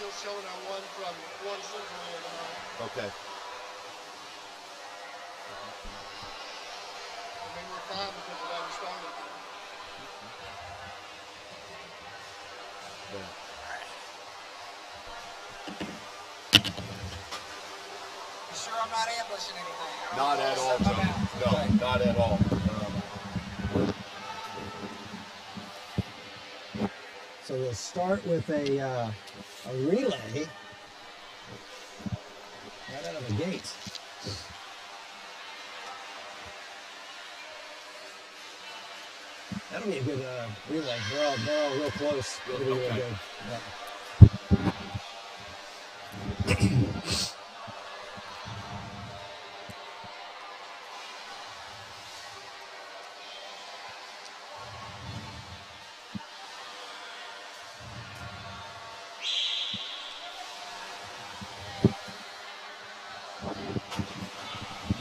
still showing our one from one Central here tonight. Okay. I mean, we're fine because it hasn't started. Yeah. You sure I'm not ambushing anything? Not at all, Tony. No, not at all. So we'll start with a relay right out of the gate. That'll be a good relay. They're all real close. It'll be real good. Yeah.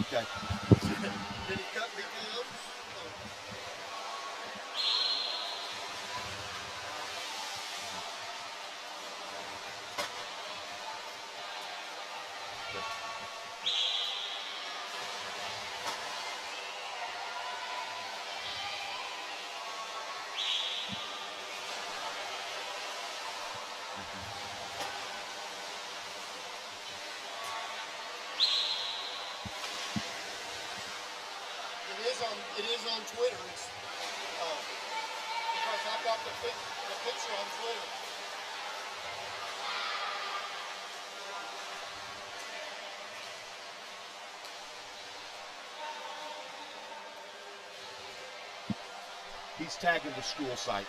Okay. Did he cut big gloves? It is on Twitter. It's because I've got the picture on Twitter. He's tagging the school site.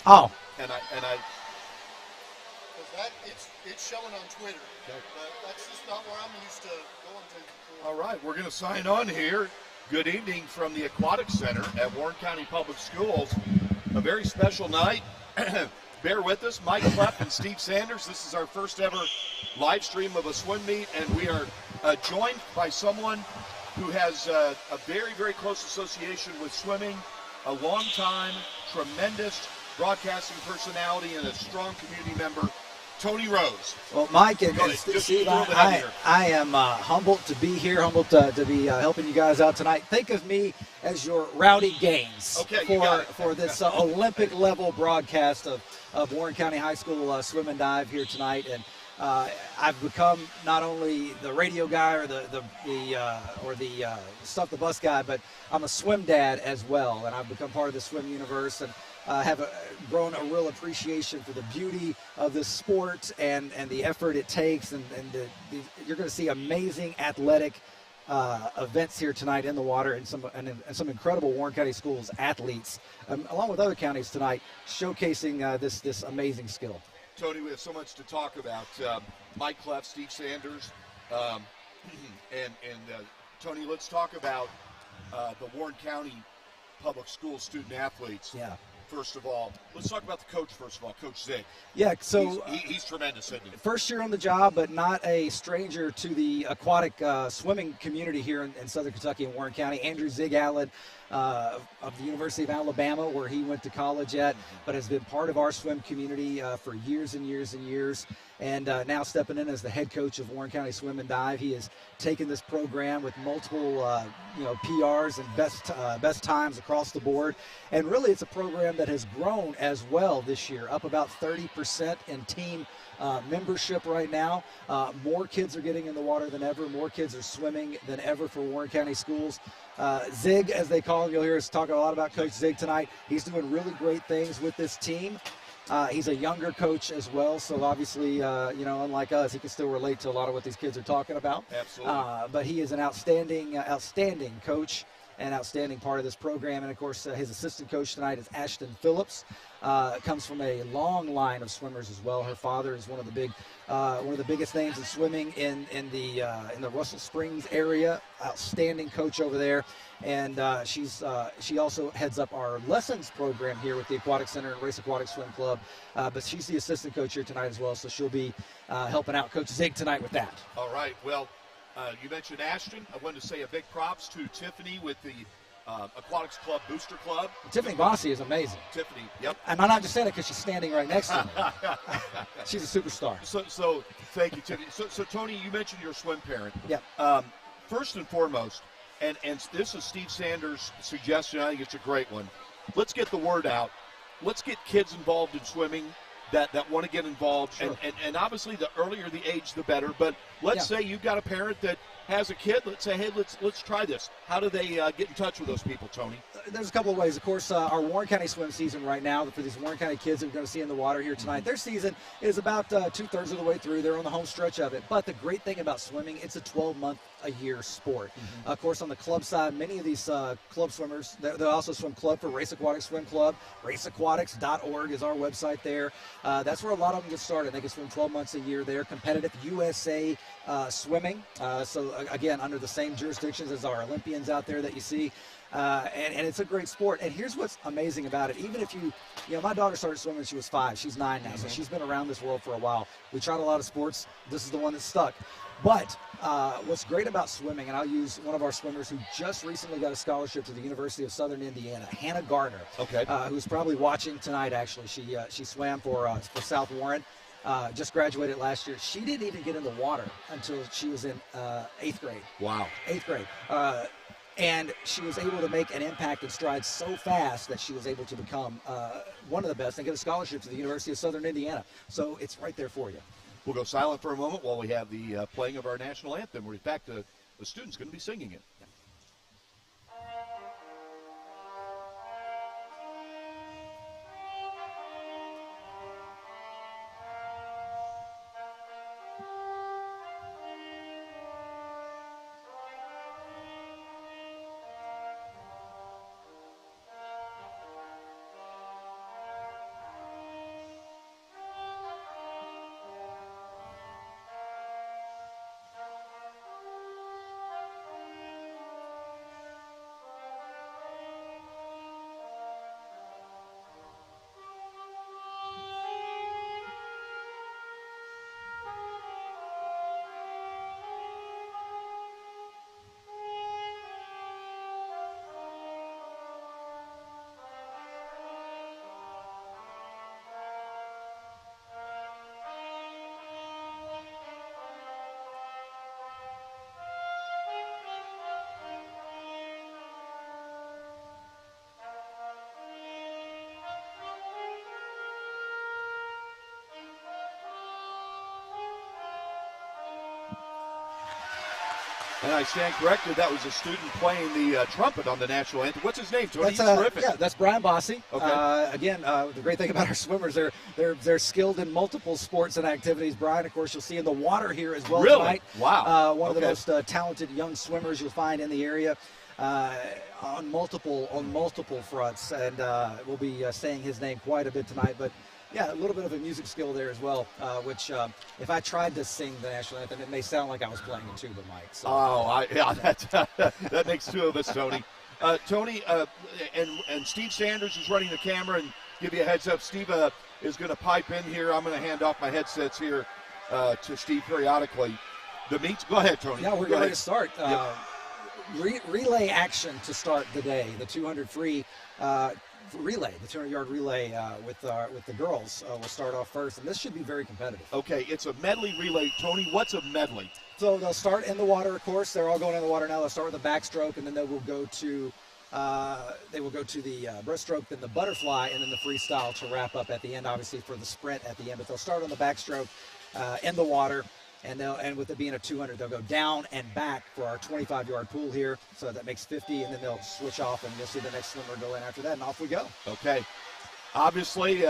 Oh. And I Because it's showing on Twitter. Okay. But that's just not where I'm used to going to. all right, we're going to sign on here. Good evening from the Aquatic Center at Warren County Public Schools. A very special night. Bear with us, Mike Klepp and Steve Sanders. This is our first ever live stream of a swim meet, and we are joined by someone who has a very, very close association with swimming, a long-time, tremendous broadcasting personality, and a strong community member, Tony Rose. Well, Mike and Go ahead. Just Steve, throw it out here. I am humbled to be here, humbled to be helping you guys out tonight. Think of me as your Rowdy Gaines Okay, you got it. for this Olympic level broadcast of Warren County High School swim and dive here tonight. And I've become not only the radio guy or the stuff the bus guy, but I'm a swim dad as well, and I've become part of the swim universe and have grown a real appreciation for the beauty of this sport and the effort it takes, and you're going to see amazing athletic events here tonight in the water, and some incredible Warren County Schools athletes, along with other counties tonight, showcasing this amazing skill. Tony, we have so much to talk about. Mike Klepp, Steve Sanders, and Tony, let's talk about the Warren County Public Schools student athletes. Yeah. First of all, let's talk about the coach. First of all, Coach Zig. Yeah. So he's tremendous, isn't he? First year on the job, but not a stranger to the aquatic swimming community here in Southern Kentucky and Warren County. Andrew Zig Allen of the University of Alabama, where he went to college at, but has been part of our swim community for years and years and years. And now stepping in as the head coach of Warren County Swim and Dive, he has taken this program with multiple, PRs and best times across the board. And really, it's a program that has grown as well this year, up about 30% in team membership right now. More kids are getting in the water than ever. More kids are swimming than ever for Warren County Schools. Zig, as they call him, you'll hear us talk a lot about Coach Zig tonight. He's doing really great things with this team. He's a younger coach as well, so obviously, unlike us, he can still relate to a lot of what these kids are talking about. Absolutely. But he is an outstanding coach and outstanding part of this program. And, of course, his assistant coach tonight is Ashton Phillips. Comes from a long line of swimmers as well. Her father is one of the biggest names in swimming in the Russell Springs area. Outstanding coach over there, and she also heads up our lessons program here with the Aquatic Center and Race Aquatic Swim Club. But she's the assistant coach here tonight as well, so she'll be helping out Coach Zig tonight with that. All right. Well, you mentioned Ashton. I wanted to say a big props to Tiffany with the Aquatics Club Booster Club. Tiffany Bossy is amazing. Tiffany, yep. And I'm not just saying it because she's standing right next to me. She's a superstar. So thank you, Tiffany. So Tony, you mentioned you're a swim parent. Yep. First and foremost, and this is Steve Sanders' suggestion. I think it's a great one. Let's get the word out. Let's get kids involved in swimming that want to get involved. Sure. And obviously, the earlier the age, the better. But let's say you've got a parent that has a kid. Let's say, hey, let's try this. How do they get in touch with those people, Tony? There's a couple of ways. Of course, our Warren County swim season right now, for these Warren County kids that we're going to see in the water here tonight, their season is about 2/3 of the way through. They're on the home stretch of it. But the great thing about swimming, it's a 12-month-a-year sport. Of course, on the club side, many of these club swimmers, they also swim club for Race Aquatics Swim Club. RaceAquatics.org is our website there. That's where a lot of them get started. They can swim 12 months a year there. Competitive USA swimming. So, again, under the same jurisdictions as our Olympians out there that you see. And it's a great sport. And here's what's amazing about it. Even if you know, my daughter started swimming when she was 5. She's 9 now, so she's been around this world for a while. We tried a lot of sports. This is the one that stuck. But what's great about swimming, and I'll use one of our swimmers who just recently got a scholarship to the University of Southern Indiana, Hannah Gardner, who's probably watching tonight, actually. She swam for South Warren. Just graduated last year. She didn't even get in the water until she was in 8th grade. Wow. 8th grade. And she was able to make an impact and stride so fast that she was able to become one of the best and get a scholarship to the University of Southern Indiana. So it's right there for you. We'll go silent for a moment while we have the playing of our national anthem. We're back to the students going to be singing it. And I stand corrected. That was a student playing the trumpet on the national anthem. What's his name, Tony? He's terrific. Yeah, that's Brian Bossy. Okay. Again, the great thing about our swimmers, they're skilled in multiple sports and activities. Brian, of course, you'll see in the water here as well tonight. Wow. One of the most talented young swimmers you'll find in the area. On multiple fronts, and we'll be saying his name quite a bit tonight. But yeah, a little bit of a music skill there as well, which if I tried to sing the national anthem, it may sound like I was playing a tuba, Mike. So. That makes two of us, Tony. Tony, and Steve Sanders is running the camera, and give you a heads up. Steve is going to pipe in here. I'm going to hand off my headsets here to Steve periodically. The meets. Go ahead, Tony. Yeah, we're going to start. Relay action to start the day. The 200 free relay, the 200-yard relay with the girls will start off first, and this should be very competitive. Okay, it's a medley relay. Tony, what's a medley? So they'll start in the water, of course. They're all going in the water now. They'll start with the backstroke, and then they will go to the breaststroke, then the butterfly, and then the freestyle to wrap up at the end, obviously for the sprint at the end. But they'll start on the backstroke in the water. And with it being a 200, they'll go down and back for our 25-yard pool here. So that makes 50, and then they'll switch off, and you'll see the next swimmer go in after that, and off we go. Okay. Obviously,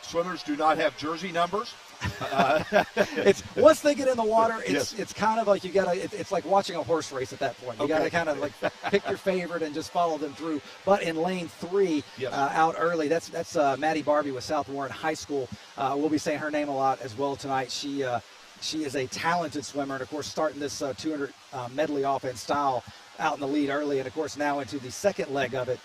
swimmers do not have jersey numbers. It's once they get in the water, it's kind of like it's like watching a horse race at that point. You got to kind of like pick your favorite and just follow them through. But in lane 3, out early, that's Maddie Barbie with South Warren High School. We'll be saying her name a lot as well tonight. She is a talented swimmer, and of course starting this 200 medley offense style out in the lead early, and of course now into the second leg of it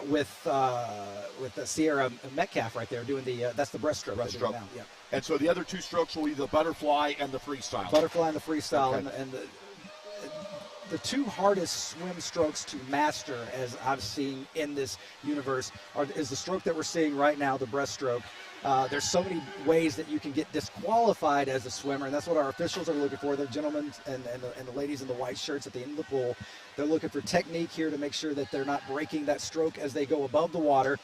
with the Sierra Metcalf right there doing that's the breaststroke. Breaststroke. Yeah. And so the other two strokes will be the butterfly and the freestyle. Butterfly and the freestyle, okay. and the two hardest swim strokes to master, as I've seen in this universe, is the stroke that we're seeing right now, the breaststroke. There's so many ways that you can get disqualified as a swimmer, and that's what our officials are looking for. The gentlemen and the ladies in the white shirts at the end of the pool, they're looking for technique here to make sure that they're not breaking that stroke as they go above the water.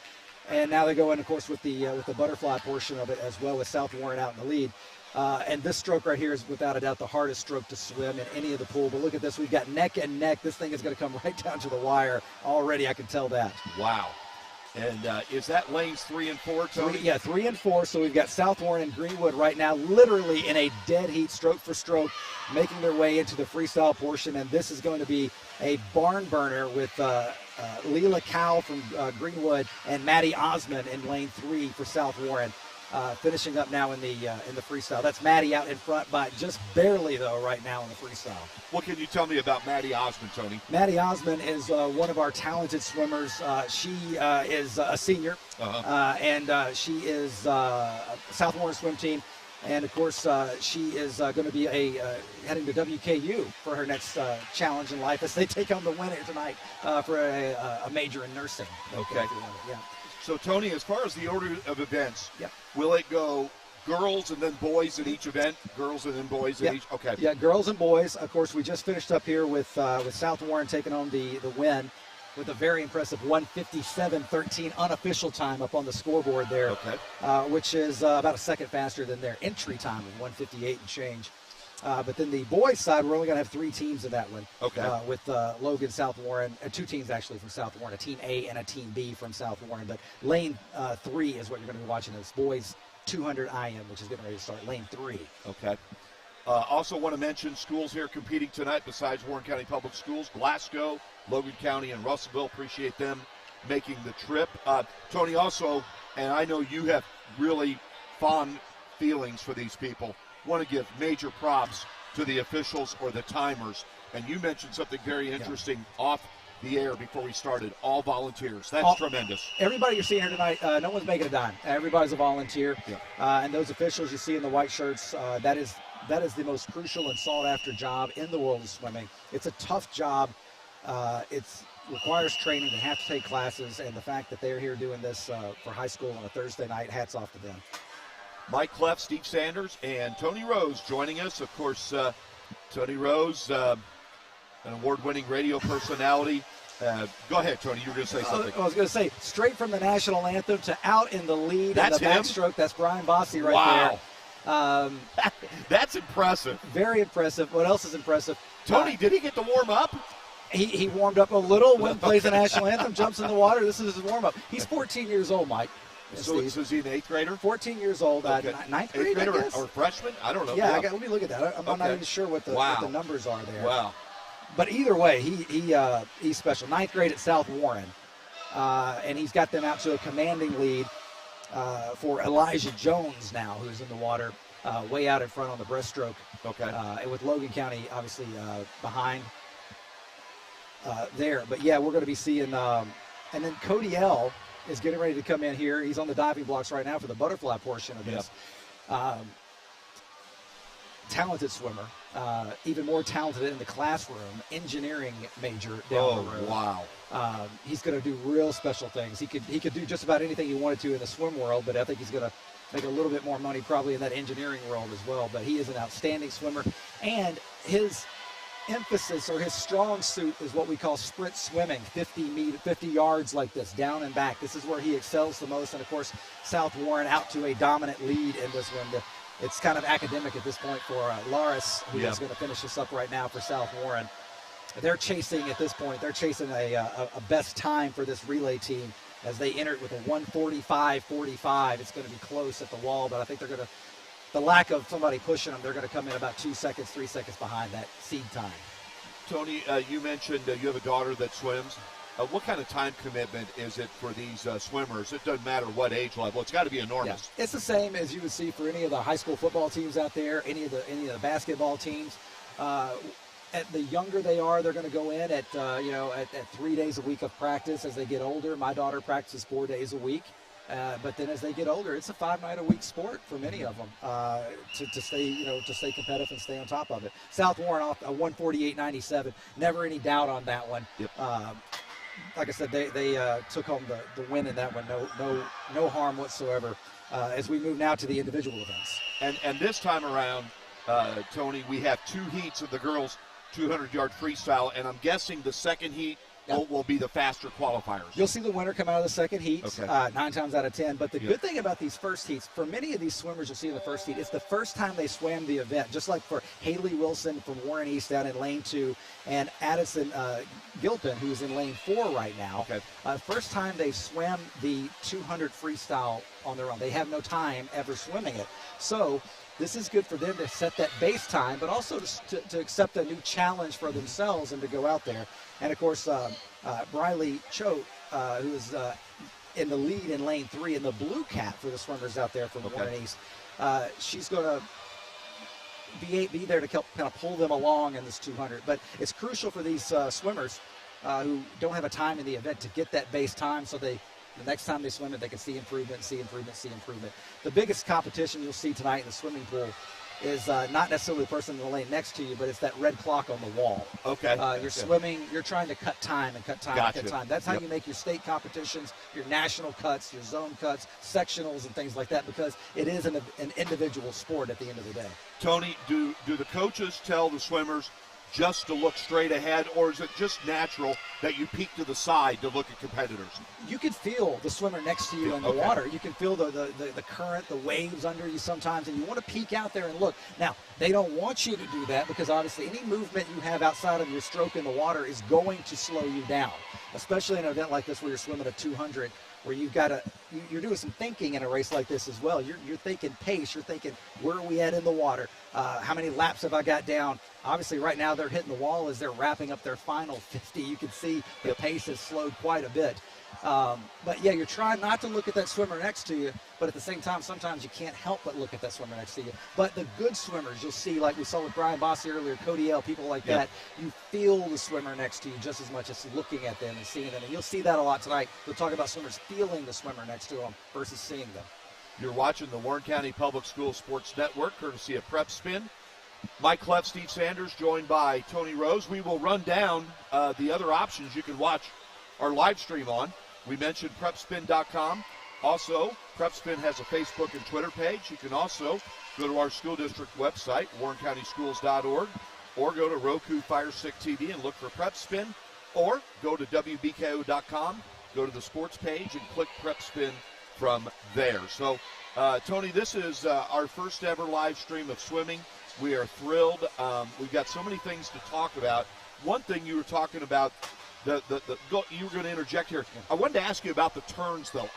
And now they go in, of course, with the butterfly portion of it as well, with South Warren out in the lead. And this stroke right here is without a doubt the hardest stroke to swim in any of the pool. But look at this. We've got neck and neck. This thing is going to come right down to the wire already. I can tell that. Wow. And is that lanes 3 and 4, Tony? 3 and 4. So we've got South Warren and Greenwood right now literally in a dead heat, stroke for stroke, making their way into the freestyle portion. And this is going to be a barn burner with Leela Cowell from Greenwood and Maddie Osmond in lane 3 for South Warren. Finishing up now in the freestyle. That's Maddie out in front by just barely, though, right now in the freestyle. What can you tell me about Maddie Osmond, Tony? Maddie Osmond is one of our talented swimmers. She is a senior, and she is South Warren swim team. And, of course, she is going to be heading to WKU for her next challenge in life as they take on the winner tonight for a major in nursing. Okay. Yeah. So, Tony, as far as the order of events, Yep. will it go girls and then boys in each event? Girls and then boys in Yep. each? Okay. Yeah, girls and boys. Of course, we just finished up here with South Warren taking on the win with a very impressive 1:57.13 unofficial time up on the scoreboard there, which is about a second faster than their entry time of 1:58 and change. But then the boys' side, we're only going to have 3 teams in that one. With Logan, South Warren, 2 teams actually from South Warren, a Team A and a Team B from South Warren. But lane 3 is what you're going to be watching. This boys 200 IM, which is getting ready to start. Lane 3. Okay. Also want to mention schools here competing tonight besides Warren County Public Schools, Glasgow, Logan County, and Russellville. Appreciate them making the trip. Tony, also, and I know you have really fond feelings for these people, want to give major props to the officials or the timers. And you mentioned something very interesting off the air before we started. All volunteers. That's tremendous. Everybody you're seeing here tonight, no one's making a dime. Everybody's a volunteer. And those officials you see in the white shirts, that is the most crucial and sought-after job in the world of swimming. It's a tough job. It requires training. They have to take classes. And the fact that they're here doing this for high school on a Thursday night, hats off to them. Mike Clef, Steve Sanders, and Tony Rose joining us. Of course, Tony Rose, an award-winning radio personality. Go ahead, Tony. You were going to say something. I was going to say, straight from the national anthem to out in the lead That's in the him? backstroke. That's Brian Bossy right there. That's impressive. Very impressive. What else is impressive? Tony, did he get to warm up? He warmed up a little when he plays the national anthem, jumps in the water. This is his warm-up. He's 14 years old, Mike. So is he an 8th grader? 14 years old, Okay. 9th grade, I guess? or freshman? I don't know. Yeah, let me look at that. I'm not even sure what the numbers are there. Wow. But either way, he's special. 9th grade at South Warren. And he's got them out to a commanding lead for Elijah Jones now, who's in the water, way out in front on the breaststroke. Okay. And with Logan County, obviously, behind there. But, yeah, we're going to be seeing and then Cody L. is getting ready to come in here. He's on the diving blocks right now for the butterfly portion of this. Talented swimmer, even more talented in the classroom, engineering major down the road. Wow. He's going to do real special things. He could do just about anything he wanted to in the swim world, but I think he's going to make a little bit more money probably in that engineering world as well. But he is an outstanding swimmer, and his emphasis or his strong suit is what we call sprint swimming, 50 yards like this, down and back. This is where he excels the most. And, of course, South Warren out to a dominant lead in this one. It's kind of academic at this point for Laris, who is going to finish this up right now for South Warren. They're chasing, at this point, a best time for this relay team as they enter it with a 1:45.45. It's going to be close at the wall, but I think the lack of somebody pushing them, they're going to come in about 2 seconds, 3 seconds behind that seed time. Tony, you mentioned you have a daughter that swims. What kind of time commitment is it for these swimmers? It doesn't matter what age level. It's got to be enormous. Yeah. It's the same as you would see for any of the high school football teams out there, any of the basketball teams. At the younger they are, they're going to go in at 3 days a week of practice. As they get older, my daughter practices 4 days a week. But then as they get older, it's a 5-night-a-week sport for many of them to stay competitive and stay on top of it. South Warren off a 148.97. Never any doubt on that one. Yep. Like I said, they took home the win in that one. No harm whatsoever. As we move now to the individual events. And this time around, Tony, we have 2 heats of the girls' 200-yard freestyle, and I'm guessing the second heat will be the faster qualifiers. You'll see the winner come out of the second heat, Okay. 9 times out of 10. But the good thing about these first heats, for many of these swimmers you'll see in the first heat, it's the first time they swam the event. Just like for Haley Wilson from Warren East down in lane 2, and Addison Gilpin, who's in lane 4 right now. Okay. First time they swam the 200 freestyle on their own. They have no time ever swimming it. So this is good for them to set that base time, but also to accept a new challenge for themselves and to go out there. And, of course, Briley Choate, who is in the lead in lane 3 in the blue cap for the swimmers out there from Warren East, she's going to be there to help kind of pull them along in this 200. But it's crucial for these swimmers who don't have a time in the event to get that base time so the next time they swim it, they can see improvement. The biggest competition you'll see tonight in the swimming pool is not necessarily the person in the lane next to you, but it's that red clock on the wall. Okay. You're swimming, you're trying to cut time. Gotcha. That's how you make your state competitions, your national cuts, your zone cuts, sectionals, and things like that, because it is an individual sport at the end of the day. Tony, do the coaches tell the swimmers just to look straight ahead, or is it just natural that you peek to the side to look at competitors? You can feel the swimmer next to you in the water. You can feel the current, the waves under you sometimes, and you want to peek out there and look. Now, they don't want you to do that because obviously any movement you have outside of your stroke in the water is going to slow you down, especially in an event like this where you're swimming a 200, where you're doing some thinking in a race like this as well. You're thinking pace. You're thinking, where are we at in the water? How many laps have I got down? Obviously, right now they're hitting the wall as they're wrapping up their final 50. You can see the pace has slowed quite a bit. But yeah, you're trying not to look at that swimmer next to you, but at the same time, sometimes you can't help but look at that swimmer next to you. But the good swimmers, you'll see, like we saw with Brian Bossy earlier, Cody L, people like that, you feel the swimmer next to you just as much as looking at them and seeing them. And you'll see that a lot tonight. We'll talk about swimmers feeling the swimmer next to them versus seeing them. You're watching the Warren County Public Schools Sports Network, courtesy of Prep Spin. Mike Clef, Steve Sanders, joined by Tony Rose. We will run down the other options you can watch our live stream on. We mentioned PrepSpin.com. Also, PrepSpin has a Facebook and Twitter page. You can also go to our school district website, warrencountyschools.org, or go to Roku Fire Stick TV and look for PrepSpin, or go to WBKO.com, go to the sports page, and click PrepSpin from there. So, Tony, this is our first ever live stream of swimming. We are thrilled. We've got so many things to talk about. One thing you were talking about, you were going to interject here. I wanted to ask you about the turns, though.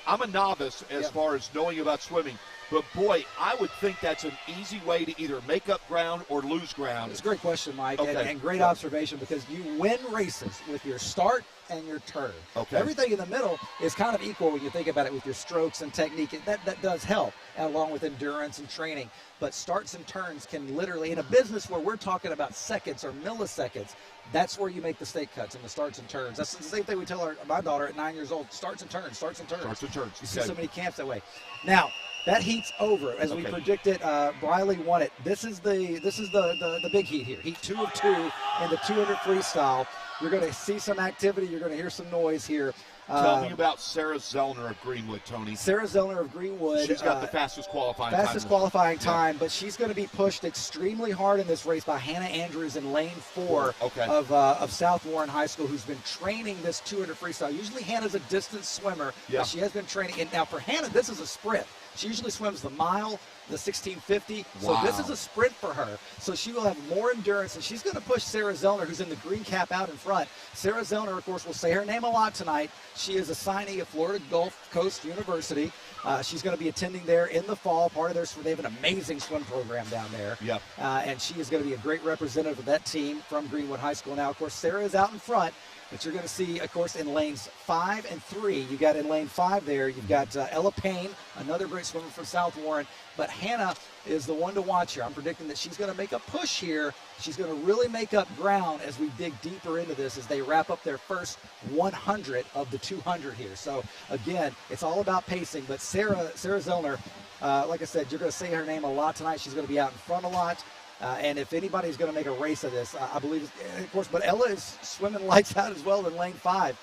I'm a novice as far as knowing about swimming, but boy, I would think that's an easy way to either make up ground or lose ground. It's a great question, Mike, Okay. and great observation, because you win races with your start and your turn. Okay. Everything in the middle is kind of equal when you think about it with your strokes and technique. That does help, along with endurance and training. But starts and turns can literally, in a business where we're talking about seconds or milliseconds, that's where you make the state cuts in the starts and turns. That's the same thing we tell my daughter at 9 years old, starts and turns. Starts and turns. You see so many camps that way. Now, that heat's over. As we predicted, Briley won it. This is the big heat here. Heat 2 of 2 in the 200 freestyle. You're going to see some activity. You're going to hear some noise here. Tell me about Sarah Zellner of Greenwood, Tony. Sarah Zellner of Greenwood. She's got the fastest qualifying time. But she's going to be pushed extremely hard in this race by Hannah Andrews in lane 4 of South Warren High School, who's been training this 200 freestyle. Usually Hannah's a distance swimmer, but she has been training. And now for Hannah, this is a sprint. She usually swims the mile, the 1650. So this is a sprint for her. So she will have more endurance, and she's going to push Sarah Zellner, who's in the green cap, out in front. Sarah Zellner, of course, will say her name a lot tonight. She is a signee of Florida Gulf Coast University. She's going to be attending there in the fall. Part of they have an amazing swim program down there. And she is going to be a great representative of that team from Greenwood High School. Now, of course, Sarah is out in front. But you're going to see, of course, in lanes 5 and 3, you got in lane 5 there, you've got Ella Payne, another great swimmer from South Warren. But Hannah is the one to watch here. I'm predicting that she's going to make a push here. She's going to really make up ground as we dig deeper into this as they wrap up their first 100 of the 200 here. So, again, it's all about pacing. But Sarah Zellner, like I said, you're going to say her name a lot tonight. She's going to be out in front a lot. And if anybody's going to make a race of this, I believe, of course, but Ella is swimming lights out as well in lane 5.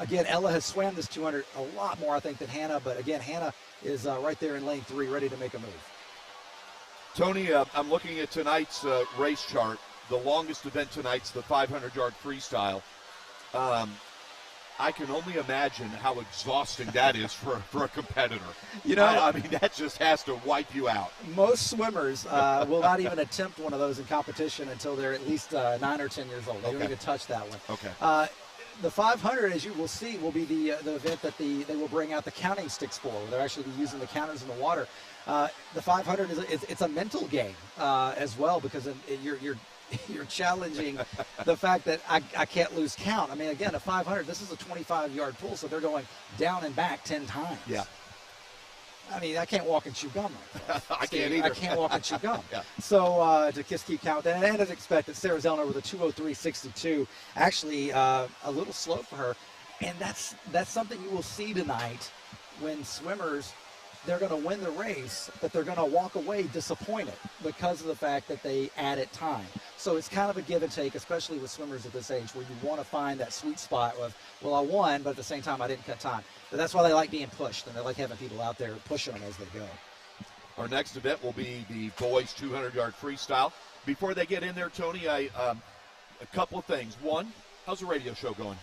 Again, Ella has swam this 200 a lot more, I think, than Hannah. But, again, Hannah is right there in lane 3, ready to make a move. Tony, I'm looking at tonight's race chart. The longest event tonight's the 500-yard freestyle. I can only imagine how exhausting that is for a competitor. You know, I mean, that just has to wipe you out. Most swimmers will not even attempt one of those in competition until they're at least 9 or 10 years old. They don't even touch that one. Okay. The 500, as you will see, will be the event that they will bring out the counting sticks for. Where they'll actually be using the counters in the water. The 500 it's a mental game as well, because you're challenging the fact that I can't lose count. I mean, again, a 500, this is a 25-yard pool, so they're going down and back 10 times. Yeah. I mean, I can't walk and chew gum like that. I can't either. I can't walk and chew gum. Yeah. So to just keep count. And as expected, Sarah Zellner with a 2:03.62, actually a little slow for her. And that's something you will see tonight when swimmers, they're going to win the race, but they're going to walk away disappointed because of the fact that they added time. So it's kind of a give and take, especially with swimmers at this age, where you want to find that sweet spot of, well, I won, but at the same time, I didn't cut time. But that's why they like being pushed, and they like having people out there pushing them as they go. Our next event will be the boys 200-yard freestyle. Before they get in there, Tony, a couple of things. One, how's the radio show going?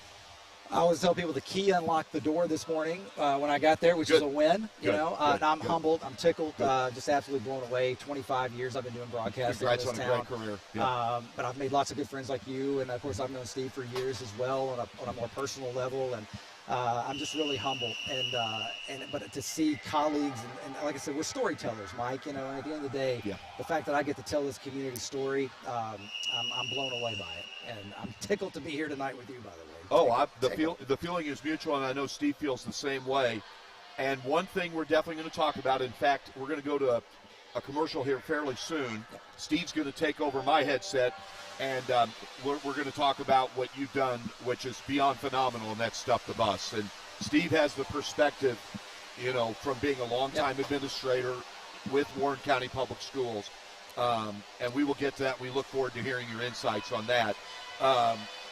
I always tell people the key unlocked the door this morning when I got there, which is a win. You know, and I'm humbled, I'm tickled, just absolutely blown away. 25 years I've been doing broadcasting in this town. Congrats on a great career. Yeah. But I've made lots of good friends like you, and of course I've known Steve for years as well on a more personal level, and I'm just really humbled. But to see colleagues, and like I said, we're storytellers, Mike. You know, and at the end of the day, the fact that I get to tell this community story, I'm blown away by it, and I'm tickled to be here tonight with you, by the way. The feeling is mutual, and I know Steve feels the same way. And one thing we're definitely going to talk about, in fact, we're going to go to a commercial here fairly soon. Steve's going to take over my headset, and we're going to talk about what you've done, which is beyond phenomenal, and that's Stuff the Bus. And Steve has the perspective, you know, from being a longtime administrator with Warren County Public Schools. And we will get to that. We look forward to hearing your insights on that.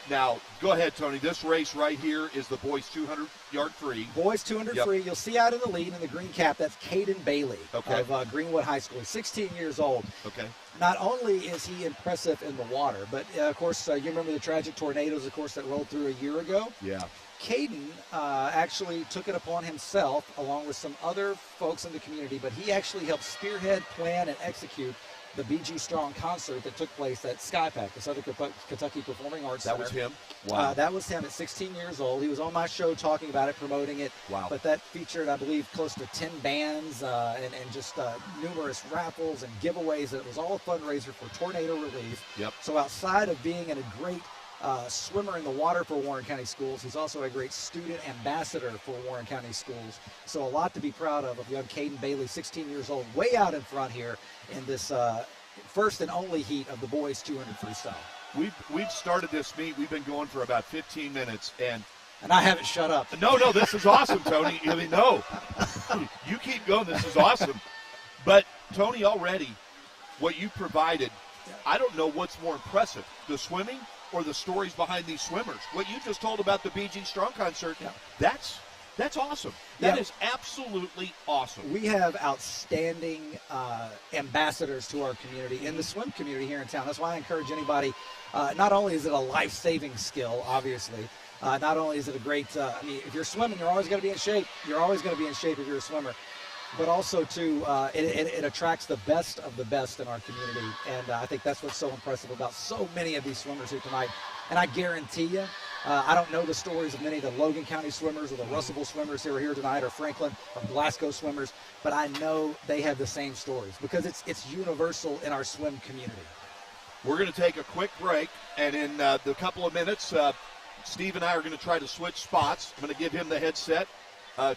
Now, go ahead, Tony. This race right here is the boys 200-yard free. Boys 200 free. You'll see out in the lead in the green cap, that's Caden Bailey of Greenwood High School. He's 16 years old. Okay. Not only is he impressive in the water, but, of course, you remember the tragic tornadoes, of course, that rolled through a year ago? Yeah. Caden actually took it upon himself, along with some other folks in the community, but he actually helped spearhead, plan, and execute the BG Strong concert that took place at SkyPack, the Southern Kentucky Performing Arts Center. That was him? Wow. That was him at 16 years old. He was on my show talking about it, promoting it. Wow. But that featured, I believe, close to 10 bands and just numerous raffles and giveaways. It was all a fundraiser for tornado relief. Yep. So outside of being a great swimmer in the water for Warren County Schools, he's also a great student ambassador for Warren County Schools. So a lot to be proud of young Caden Bailey, 16 years old, way out in front here in this first and only heat of the boys 200 freestyle. We've started this meet. We've been going for about 15 minutes, and I haven't shut up. No, this is awesome, Tony. I mean, no, you keep going. This is awesome. But Tony, already what you provided, I don't know what's more impressive, the swimming or the stories behind these swimmers. What you just told about the BG Strong concert, that's awesome. That is absolutely awesome. We have outstanding ambassadors to our community, in the swim community here in town. That's why I encourage anybody, not only is it a life-saving skill, obviously, not only is it a great, if you're swimming, you're always going to be in shape. You're always going to be in shape if you're a swimmer. But also, too, it attracts the best of the best in our community. And I think that's what's so impressive about so many of these swimmers here tonight. And I guarantee you, I don't know the stories of many of the Logan County swimmers or the Russellville swimmers who are here tonight, or Franklin or Glasgow swimmers, but I know they have the same stories because it's universal in our swim community. We're going to take a quick break, and in the couple of minutes, Steve and I are going to try to switch spots. I'm going to give him the headset.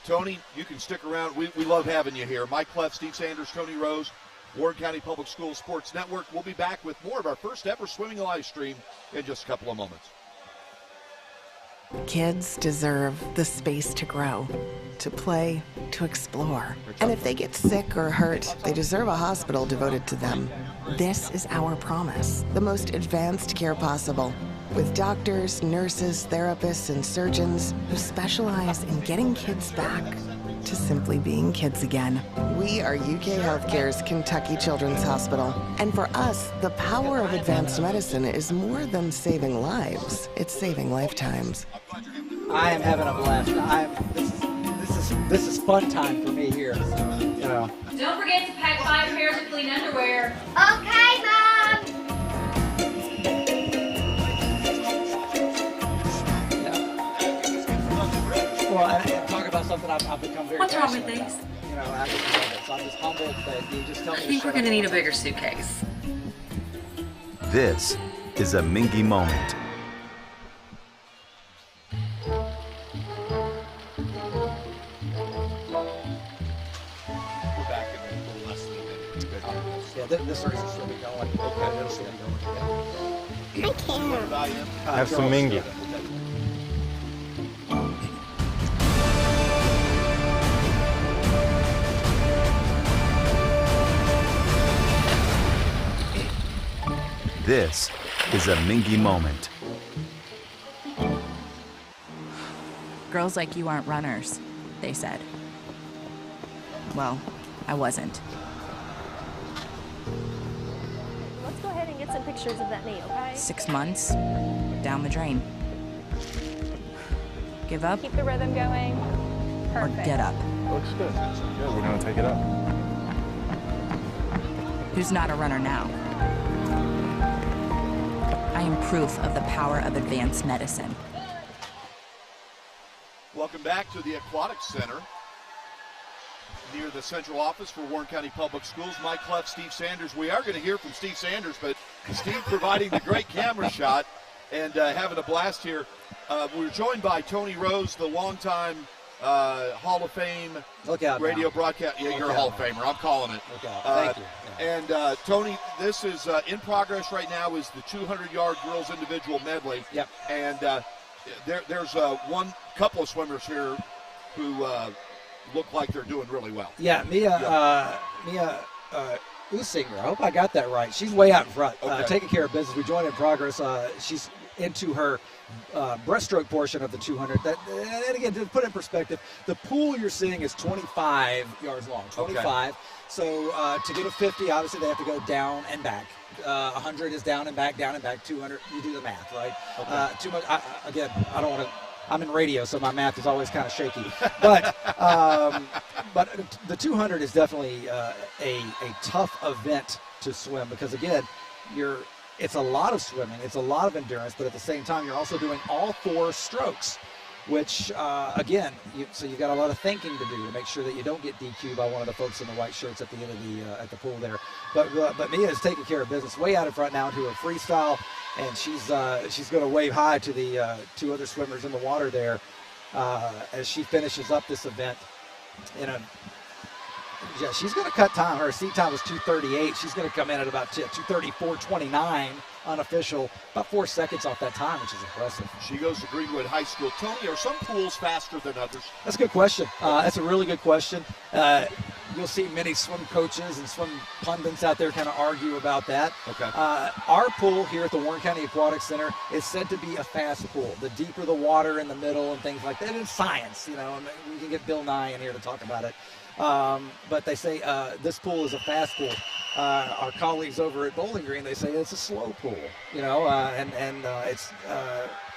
Tony, you can stick around. We love having you here. Mike Clef, Steve Sanders, Tony Rose, Warren County Public Schools Sports Network. We'll be back with more of our first ever swimming live stream in just a couple of moments. Kids deserve the space to grow, to play, to explore. And if they get sick or hurt, they deserve a hospital devoted to them. This is our promise, the most advanced care possible, with doctors, nurses, therapists, and surgeons who specialize in getting kids back to simply being kids again. We are UK Healthcare's Kentucky Children's Hospital. And for us, the power of advanced medicine is more than saving lives. It's saving lifetimes. I am having a blast. This is fun time for me here. You know. Don't forget to pack 5 pairs of clean underwear. Okay, Mom. Well, and talk about something I've become very What's wrong with passionate these? about. You know, I just love it. So I'm just humbled that you just tell me. I think we're going to need a bigger suitcase. This is a Mingy moment. We're back in a little less than a minute. Yeah, this race will still be going. Okay, it'll still be going. I can't. Have some Mingy. This is a Mingy moment. Girls like you aren't runners, they said. Well, I wasn't. Let's go ahead and get some pictures of that knee, okay? 6 months, down the drain. Give up Keep the rhythm going. or Perfect. get up. Looks good. Yeah, we're gonna take it up. Who's not a runner now? I am proof of the power of advanced medicine. Welcome back to the Aquatics Center near the central office for Warren County Public Schools. Mike Clef, Steve Sanders. We are going to hear from Steve Sanders, but Steve providing the great camera shot and having a blast here. We're joined by Tony Rose, the longtime Hall of Fame Look out radio now. broadcast. Yeah, you're a Look Hall out. of Famer. I'm calling it. Look out. Thank you. Yeah. And Tony, this is in progress right now. Is the 200-yard girls individual medley. Yep. And there's one couple of swimmers here who look like they're doing really well. Yeah, Mia Usinger. I hope I got that right. She's way out in front, Okay. taking care of business. We joined in progress. She's into her breaststroke portion of the 200. And again, to put it in perspective, the pool you're seeing is 25 yards long. 25. Okay. So to get a 50, obviously they have to go down and back. 100 is down and back, 200. You do the math, right? Okay. Too much. Again, I don't want to. I'm in radio, so my math is always kind of shaky. But the 200 is definitely a tough event to swim because, again, it's a lot of swimming, it's a lot of endurance, but at the same time, you're also doing all 4 strokes, which, again, so you've got a lot of thinking to do to make sure that you don't get DQ'd by one of the folks in the white shirts at the end of at the pool there. But Mia is taking care of business way out in front now into her freestyle. And she's going to wave hi to the 2 other swimmers in the water there as she finishes up this event. She's going to cut time. Her seat time was 2:38. She's going to come in at about 2:34.29 unofficial, about 4 seconds off that time, which is impressive. She goes to Greenwood High School. Tony, are some pools faster than others? That's a good question. That's a really good question. You'll see many swim coaches and swim pundits out there kind of argue about that. Okay. Our pool here at the Warren County Aquatic Center is said to be a fast pool. The deeper the water in the middle and things like that, it's science, and we can get Bill Nye in here to talk about it. But they say this pool is a fast pool. Our colleagues over at Bowling Green, they say it's a slow pool, and it's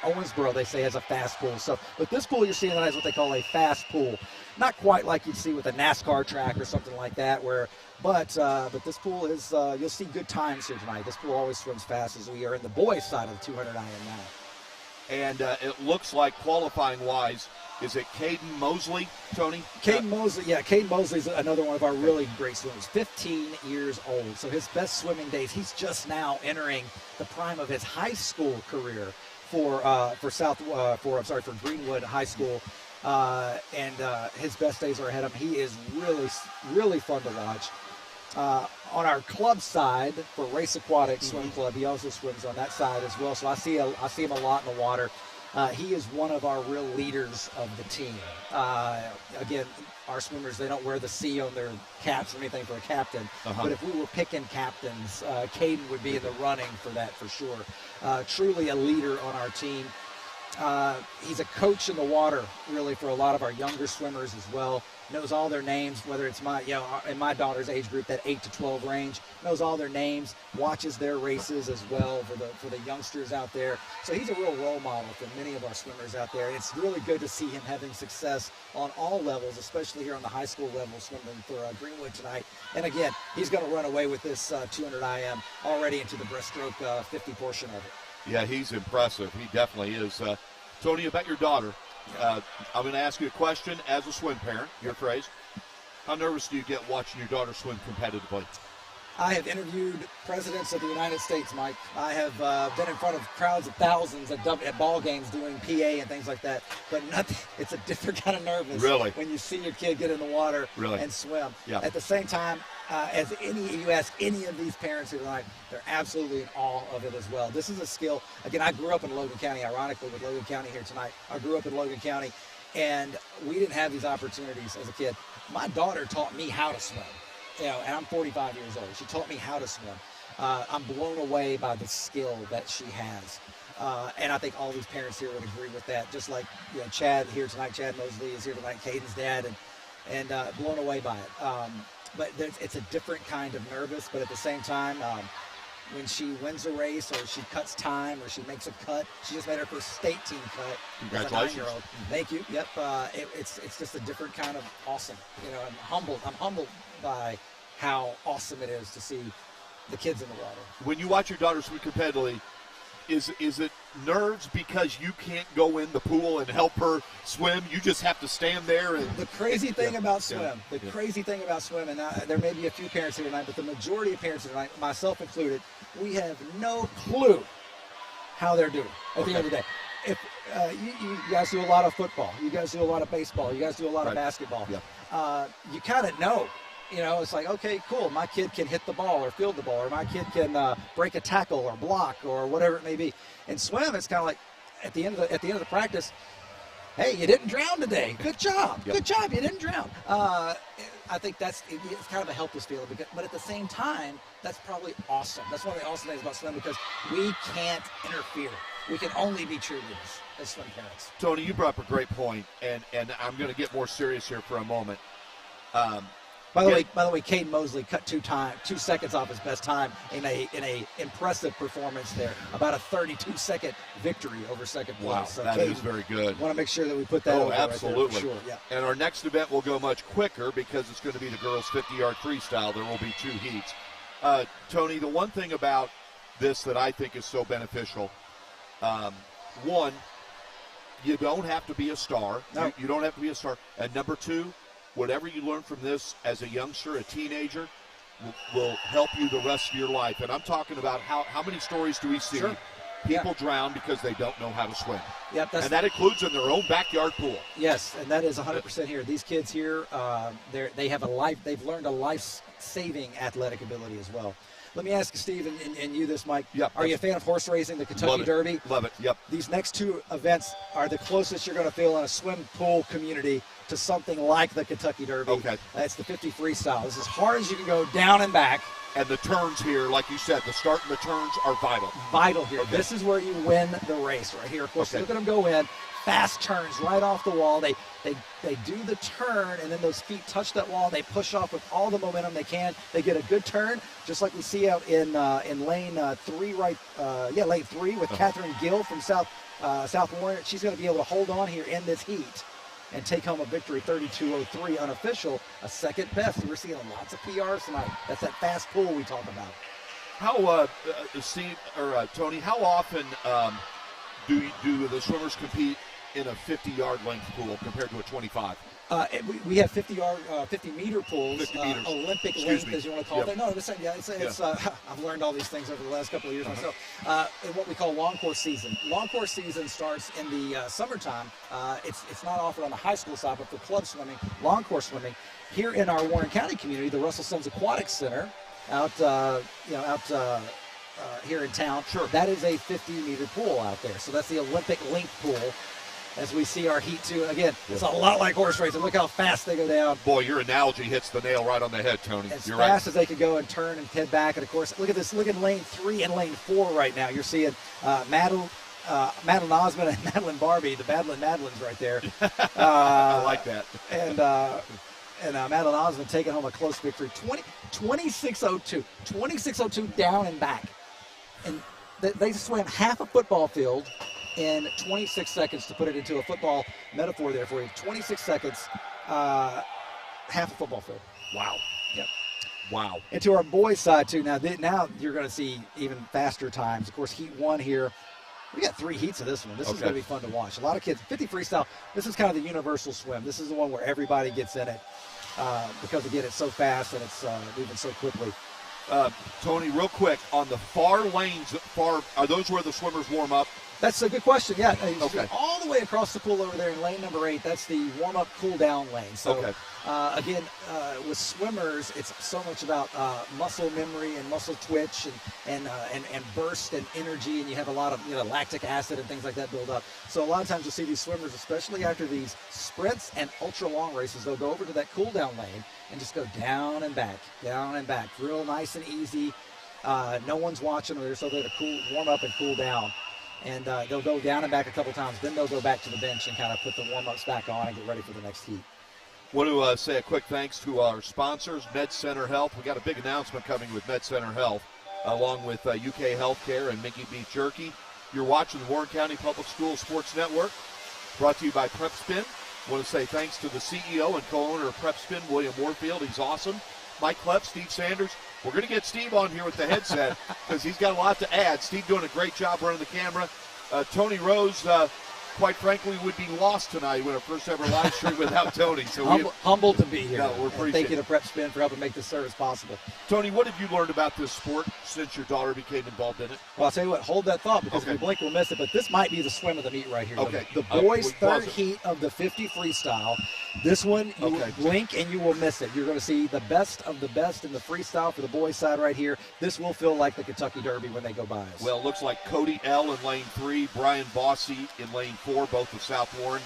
Owensboro, they say, has a fast pool. So, but this pool you're seeing tonight is what they call a fast pool. Not quite like you'd see with a NASCAR track or something like that, but this pool is, you'll see good times here tonight. This pool always swims fast as we are in the boys' side of the 200 IM now. And it looks like qualifying-wise, is it Caden Mosley, Tony? Caden Mosley, yeah, Caden Mosley is another one of our really great swimmers. 15 years old, so his best swimming days. He's just now entering the prime of his high school career. for Greenwood High School, and his best days are ahead of him. He is really fun to watch. On our club side for Race Aquatic Swim Club, he also swims on that side as well. So I see him a lot in the water. He is one of our real leaders of the team. Again, our swimmers, they don't wear the C on their caps or anything for a captain. But if we were picking captains, Caden would be in the running for that for sure. Truly a leader on our team. He's a coach in the water, really, for a lot of our younger swimmers as well. Knows all their names, whether it's in my daughter's age group, that 8 to 12 range. Knows all their names, watches their races as well for the youngsters out there. So he's a real role model for many of our swimmers out there. It's really good to see him having success on all levels, especially here on the high school level, swimming for Greenwood tonight. And again, he's going to run away with this 200 IM already into the breaststroke 50 portion of it. Yeah, he's impressive. He definitely is. Tony, about your daughter, I'm going to ask you a question as a swim parent, your phrase. How nervous do you get watching your daughter swim competitively? I have interviewed presidents of the United States, Mike. I have been in front of crowds of thousands at ball games doing PA and things like that. But it's a different kind of nervous when you see your kid get in the water and swim. Yeah. At the same time, you ask any of these parents who are like, they're absolutely in awe of it as well. This is a skill. Again, I grew up in Logan County, ironically, with Logan County here tonight. I grew up in Logan County, and we didn't have these opportunities as a kid. My daughter taught me how to swim. And I'm 45 years old. She taught me how to swim. I'm blown away by the skill that she has. And I think all these parents here would agree with that. Just like Chad here tonight, Chad Mosley is here tonight, Caden's dad, and blown away by it. But it's a different kind of nervous, but at the same time, when she wins a race or she cuts time or she makes a cut, she just made her first state team cut. Congratulations. As a 9-year-old. Thank you. Yep. It's just a different kind of awesome. I'm humbled by how awesome it is to see the kids in the water. When you watch your daughter swim competitively, is it nerves because you can't go in the pool and help her swim? You just have to stand there and the crazy thing about swim, crazy thing about swim, and there may be a few parents here tonight, but the majority of parents here tonight, myself included, we have no clue how they're doing at the end of the day. If you guys do a lot of football, you guys do a lot of baseball, you guys do a lot of basketball, you kind of know. It's like, okay, cool, my kid can hit the ball or field the ball, or my kid can break a tackle or block or whatever it may be. In swim, it's kind of like at the end of the practice, hey, you didn't drown today. Good job. Good job. You didn't drown. I think it's kind of a helpless feeling, but at the same time, that's probably awesome. That's one of the awesome things about swim, because we can't interfere. We can only be cheerleaders as swim parents. Tony, you brought up a great point, and I'm going to get more serious here for a moment. By the way, Caden Mosley cut 2 seconds off his best time in a impressive performance there. About a 32-second victory over second place. Wow, so that Caden, is very good. Want to make sure that we put that over absolutely. Right there for sure. Yeah. And our next event will go much quicker because it's going to be the girls' 50-yard freestyle. There will be 2 heats. Tony, the one thing about this that I think is so beneficial, one, you don't have to be a star. No. You don't have to be a star. And number 2, whatever you learn from this as a youngster, a teenager, will help you the rest of your life. And I'm talking about how many stories do we see? Sure. People drown because they don't know how to swim. Yep, and that includes in their own backyard pool. Yes, and that is 100% here. These kids here, they've learned a life-saving athletic ability as well. Let me ask you, Steve, and you this, Mike. Yep. Are you a fan of horse racing, the Kentucky Derby? Love it, yep. These next 2 events are the closest you're going to feel in a swim pool community to something like the Kentucky Derby. Okay. It's the 50 freestyle. It's as hard as you can go down and back. And the turns here, like you said, the start and the turns are vital. Vital here. Okay. This is where you win the race right here. Of course, Okay. look at them go in. Fast turns right off the wall. They do the turn, and then those feet touch that wall. They push off with all the momentum they can. They get a good turn, just like we see out in lane 3, lane 3 with Catherine Gill from South Warren. She's going to be able to hold on here in this heat and take home a victory, 32:03 unofficial, a second best. We're seeing lots of PRs tonight. That's that fast pull we talk about. How, Steve or Tony, how often do the swimmers compete in a 50-yard length pool compared to a 25? We have 50-meter pools, 50 meters. Olympic Excuse length, me. as you want to call Yep. it. No, listen, yeah, it's I've learned all these things over the last couple of years myself. In what we call long course season. Long course season starts in the summertime. It's not offered on the high school side, but for club swimming, long course swimming. Here in our Warren County community, the Russell Sims Aquatic Center, out here in town. Sure. That is a 50-meter pool out there. So that's the Olympic length pool. As we see our heat too, again, it's a lot like horse racing. Look how fast they go down. Boy, your analogy hits the nail right on the head, Tony. As You're fast right. as they could go and turn and head back. And of course, look at this. Look at lane 3 and lane 4 right now. You're seeing Madeline Osmond and Madeline Barbie, the Madeline Madelyns right there. I like that. And Madeline Osmond taking home a close victory, 26:02, 26:02 down and back. And they swam half a football field in 26 seconds, to put it into a football metaphor there for you. 26 seconds, half a football field. Wow. Yep. Wow. And to our boys' side, too, now you're going to see even faster times. Of course, heat 1 here. We got 3 heats of this one. This is going to be fun to watch. A lot of kids, 50 freestyle, this is kind of the universal swim. This is the one where everybody gets in it because, again, it's so fast and it's moving so quickly. Tony, real quick, on the far lanes, are those where the swimmers warm up? That's a good question. Yeah, Okay. all the way across the pool over there in lane number 8. That's the warm-up, cool-down lane. So, again, with swimmers, it's so much about muscle memory and muscle twitch and burst and energy, and you have a lot of lactic acid and things like that build up. So a lot of times you'll see these swimmers, especially after these sprints and ultra-long races, they'll go over to that cool-down lane and just go down and back, real nice and easy. No one's watching them. They're so there to warm up and cool down. And they'll go down and back a couple times. Then they'll go back to the bench and kind of put the warm-ups back on and get ready for the next heat. Want to say a quick thanks to our sponsors, Med Center Health. We got a big announcement coming with Med Center Health, along with UK Healthcare and Mickey Beef Jerky. You're watching the Warren County Public Schools Sports Network, brought to you by Prep Spin. Want to say thanks to the CEO and co-owner of Prep Spin, William Warfield. He's awesome. Mike Klepp, Steve Sanders. We're going to get Steve on here with the headset because he's got a lot to add. Steve doing a great job running the camera. Tony Rose, quite frankly, would be lost tonight with our first ever live stream without Tony. So humbled to be here. No, we're appreciative. Thank you to Prep Spin for helping make this service possible. Tony, what have you learned about this sport since your daughter became involved in it? Well, I'll tell you what, hold that thought because if we blink, we'll miss it. But this might be the swim of the meet right here. Okay. The boys' third heat of the 50 freestyle. This one, you will blink and you will miss it. You're going to see the best of the best in the freestyle for the boys' side right here. This will feel like the Kentucky Derby when they go by us. Well, it looks like Cody L. in lane 3, Brian Bossy in lane 4, both of South Warren.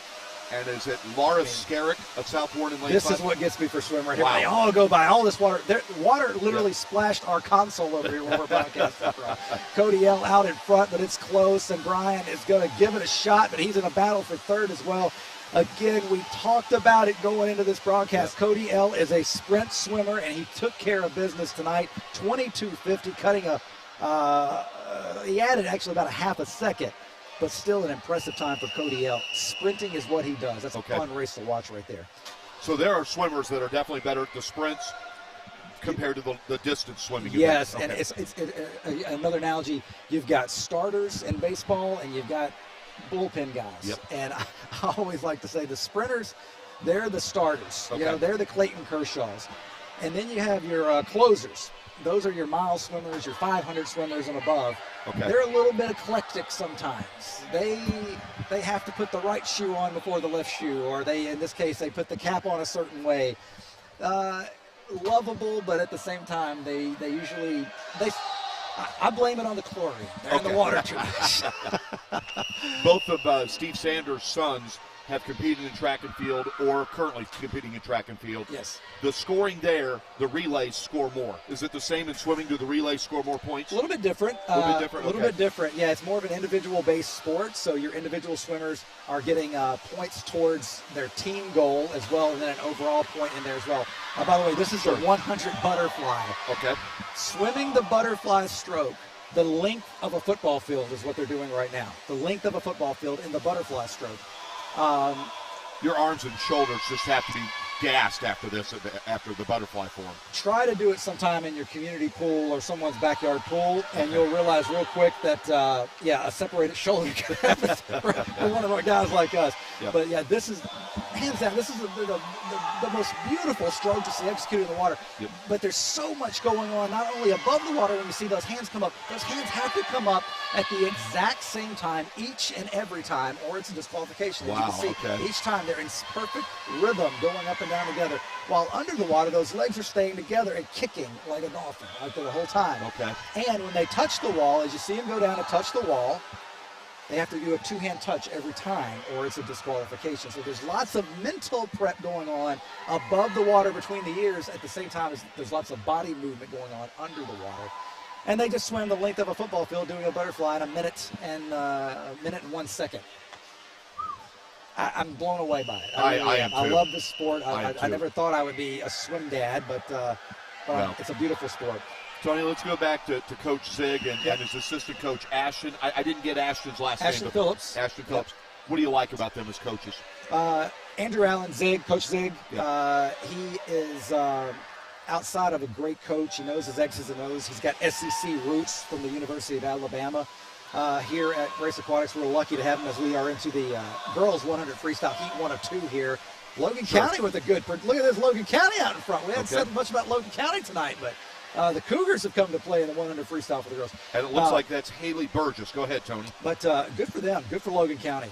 And is it Laura Skerrick of South Warren in lane 5? This is what gets me for swim right here. Wow. They all go by. All this water. Water literally splashed our console over here where we're broadcasting from. Cody L. out in front, but it's close, and Brian is going to give it a shot, but he's in a battle for third as well. Again, we talked about it going into this broadcast. Cody L. is a sprint swimmer, and he took care of business tonight. 22:50, cutting he added actually about a half a second, but still an impressive time for Cody L. Sprinting is what he does. That's a fun race to watch right there. So there are swimmers that are definitely better at the sprints compared to the distance swimming. Yes, and it's another analogy. You've got starters in baseball, and you've got bullpen guys. Yep. And I always like to say the sprinters, they're the starters. Okay. They're the Clayton Kershaws. And then you have your closers. Those are your mile swimmers, your 500 swimmers and above. Okay. They're a little bit eclectic sometimes. They have to put the right shoe on before the left shoe, or in this case, they put the cap on a certain way. Lovable, but at the same time, I blame it on the chlorine. They're in the water too much. Both of Steve Sanders' sons have competed in track and field or currently competing in track and field. Yes. The scoring there, the relays score more. Is it the same in swimming? Do the relays score more points? A little bit different. A little bit different? A little bit different. Yeah, it's more of an individual-based sport, so your individual swimmers are getting points towards their team goal as well, and then an overall point in there as well. By the way, this is the 100 butterfly. Okay. Swimming the butterfly stroke, the length of a football field is what they're doing right now. The length of a football field in the butterfly stroke. Your arms and shoulders just have to be gassed after this, after the butterfly form. Try to do it sometime in your community pool or someone's backyard pool, and you'll realize real quick that, a separated shoulder could happen for one of our guys like us. Yep. But, yeah, this is, hands down, this is the most beautiful stroke to see executed in the water. Yep. But there's so much going on, not only above the water when you see those hands come up, those hands have to come up at the exact same time each and every time, or it's a disqualification. As Wow, you can see, okay. each time they're in perfect rhythm going up and down together. While under the water, those legs are staying together and kicking like a dolphin, like the whole time. Okay. And when they touch the wall, as you see them go down and touch the wall, they have to do a two-hand touch every time, or it's a disqualification. So there's lots of mental prep going on above the water between the ears at the same time as there's lots of body movement going on under the water. And they just swam the length of a football field doing a butterfly in a minute and 1 second. I'm blown away by it. I really am I too. love this sport. I am I too. never thought I would be a swim dad, but No. it's a beautiful sport. Tony, let's go back to Coach Zig and his assistant coach, Ashton. I didn't get Ashton's last name. Ashton Phillips. Ashton Phillips. What do you like about them as coaches? Andrew Allen Zig, Coach Zig, Yeah. he is outside of a great coach. He knows his X's and O's. He's got SEC roots from the University of Alabama. Here at Race Aquatics, we're lucky to have him as we are into the girls 100 freestyle heat 1 of 2 here. Logan County with a good, look at this Logan County out in front. We haven't said much about Logan County tonight, but the Cougars have come to play in the 100 freestyle for the girls. And it looks like that's Haley Burgess. Go ahead, Tony. But good for them. Good for Logan County.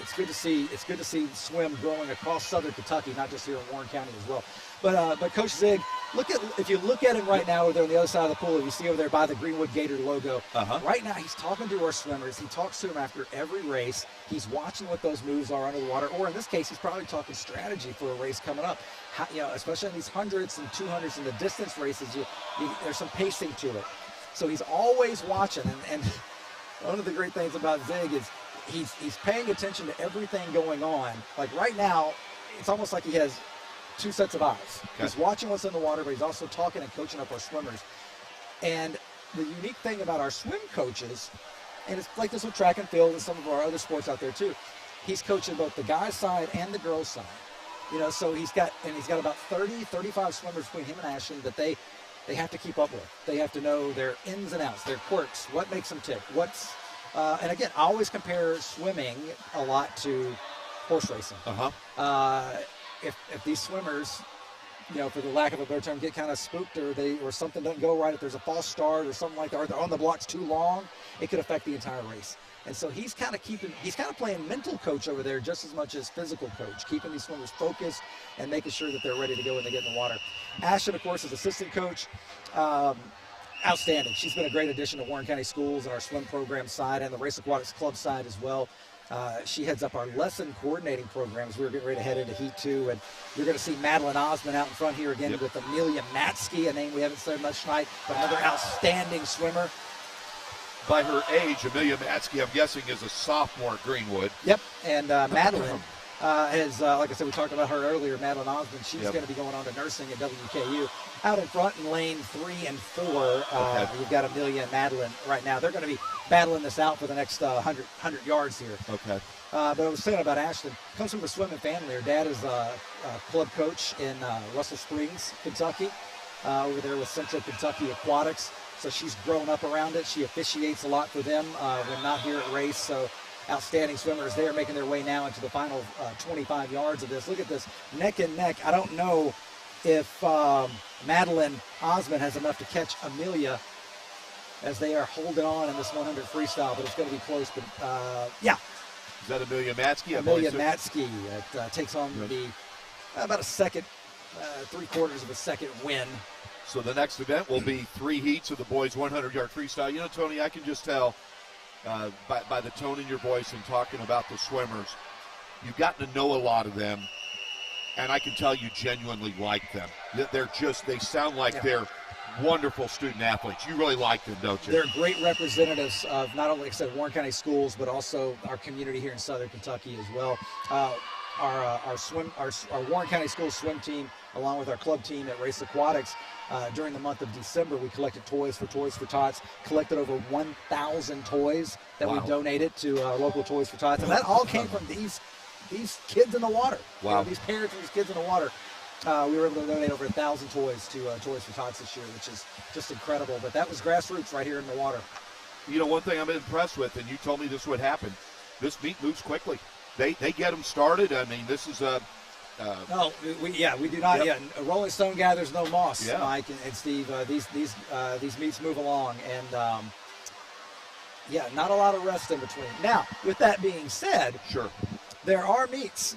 It's good to see swim growing across Southern Kentucky, not just here in Warren County as well. But Coach Zig, if you look at him right now over there on the other side of the pool, you see over there by the Greenwood Gator logo. Right now, he's talking to our swimmers. He talks to them after every race. He's watching what those moves are under the water, or in this case, he's probably talking strategy for a race coming up. How, especially in these 100s and 200s and the distance races, there's some pacing to it. So he's always watching, and one of the great things about Zig is he's paying attention to everything going on. Like right now, it's almost like he has 2 sets of eyes. Okay. He's watching what's in the water, but he's also talking and coaching up our swimmers. And the unique thing about our swim coaches, and it's like this with track and field and some of our other sports out there too, he's coaching both the guys' side and the girls' side. So he's got about 35 swimmers between him and Ashton that they have to keep up with. They have to know their ins and outs, their quirks, what makes them tick, and again, I always compare swimming a lot to horse racing. If these swimmers, for the lack of a better term, get kind of spooked or something doesn't go right, if there's a false start or something like that, or they're on the blocks too long, it could affect the entire race. And so he's kind of playing mental coach over there just as much as physical coach, keeping these swimmers focused and making sure that they're ready to go when they get in the water. Ashton, of course, is assistant coach. Outstanding. She's been a great addition to Warren County Schools and our swim program side and the Race Aquatics Club side as well. She heads up our lesson coordinating programs. We're getting ready to head into Heat 2, and you're going to see Madeline Osmond out in front here again with Amelia Matsky, a name we haven't said much tonight, but another outstanding swimmer. By her age, Amelia Matsky, I'm guessing, is a sophomore at Greenwood. Yep, and Madeline has, like I said, we talked about her earlier, Madeline Osmond. She's going to be going on to nursing at WKU. Out in front in lane 3 and 4, you've got Amelia and Madeline right now. They're going to be battling this out for the next 100 yards here. Okay. But I was saying about Ashton, comes from a swimming family. Her dad is a club coach in Russell Springs, Kentucky, over there with Central Kentucky Aquatics. So she's grown up around it. She officiates a lot for them when not here at race. So outstanding swimmers there, making their way now into the final 25 yards of this. Look at this, neck and neck. I don't know if Madeline Osmond has enough to catch Amelia as they are holding on in this 100 freestyle, but it's going to be close. But Is that Amelia Matsky? Amelia Matsky takes on about a second, 3/4 of a second win. So the next event will be 3 heats of the boys 100-yard freestyle. Tony, I can just tell by the tone in your voice and talking about the swimmers, you've gotten to know a lot of them, and I can tell you genuinely like them. They sound like they're wonderful student athletes. You really like them, don't you? They're great representatives of not only, like I said, Warren County Schools, but also our community here in Southern Kentucky as well. Our Warren County Schools swim team, along with our club team at Race Aquatics, during the month of December, we collected Toys for Tots, collected over 1,000 toys that we donated to local Toys for Tots, and that all came from these kids in the water. Wow. These parents and these kids in the water. We were able to donate over 1,000 toys to Toys for Tots this year, which is just incredible. But that was grassroots right here in the water. You know, one thing I'm impressed with, and you told me this would happen, this meet moves quickly. They get them started. I mean, this is a... No, we do not. Yep. Yeah, a Rolling Stone gathers no moss, Yeah. Mike and Steve. These meets move along, and not a lot of rest in between. Now, with that being said, Sure. there are meets.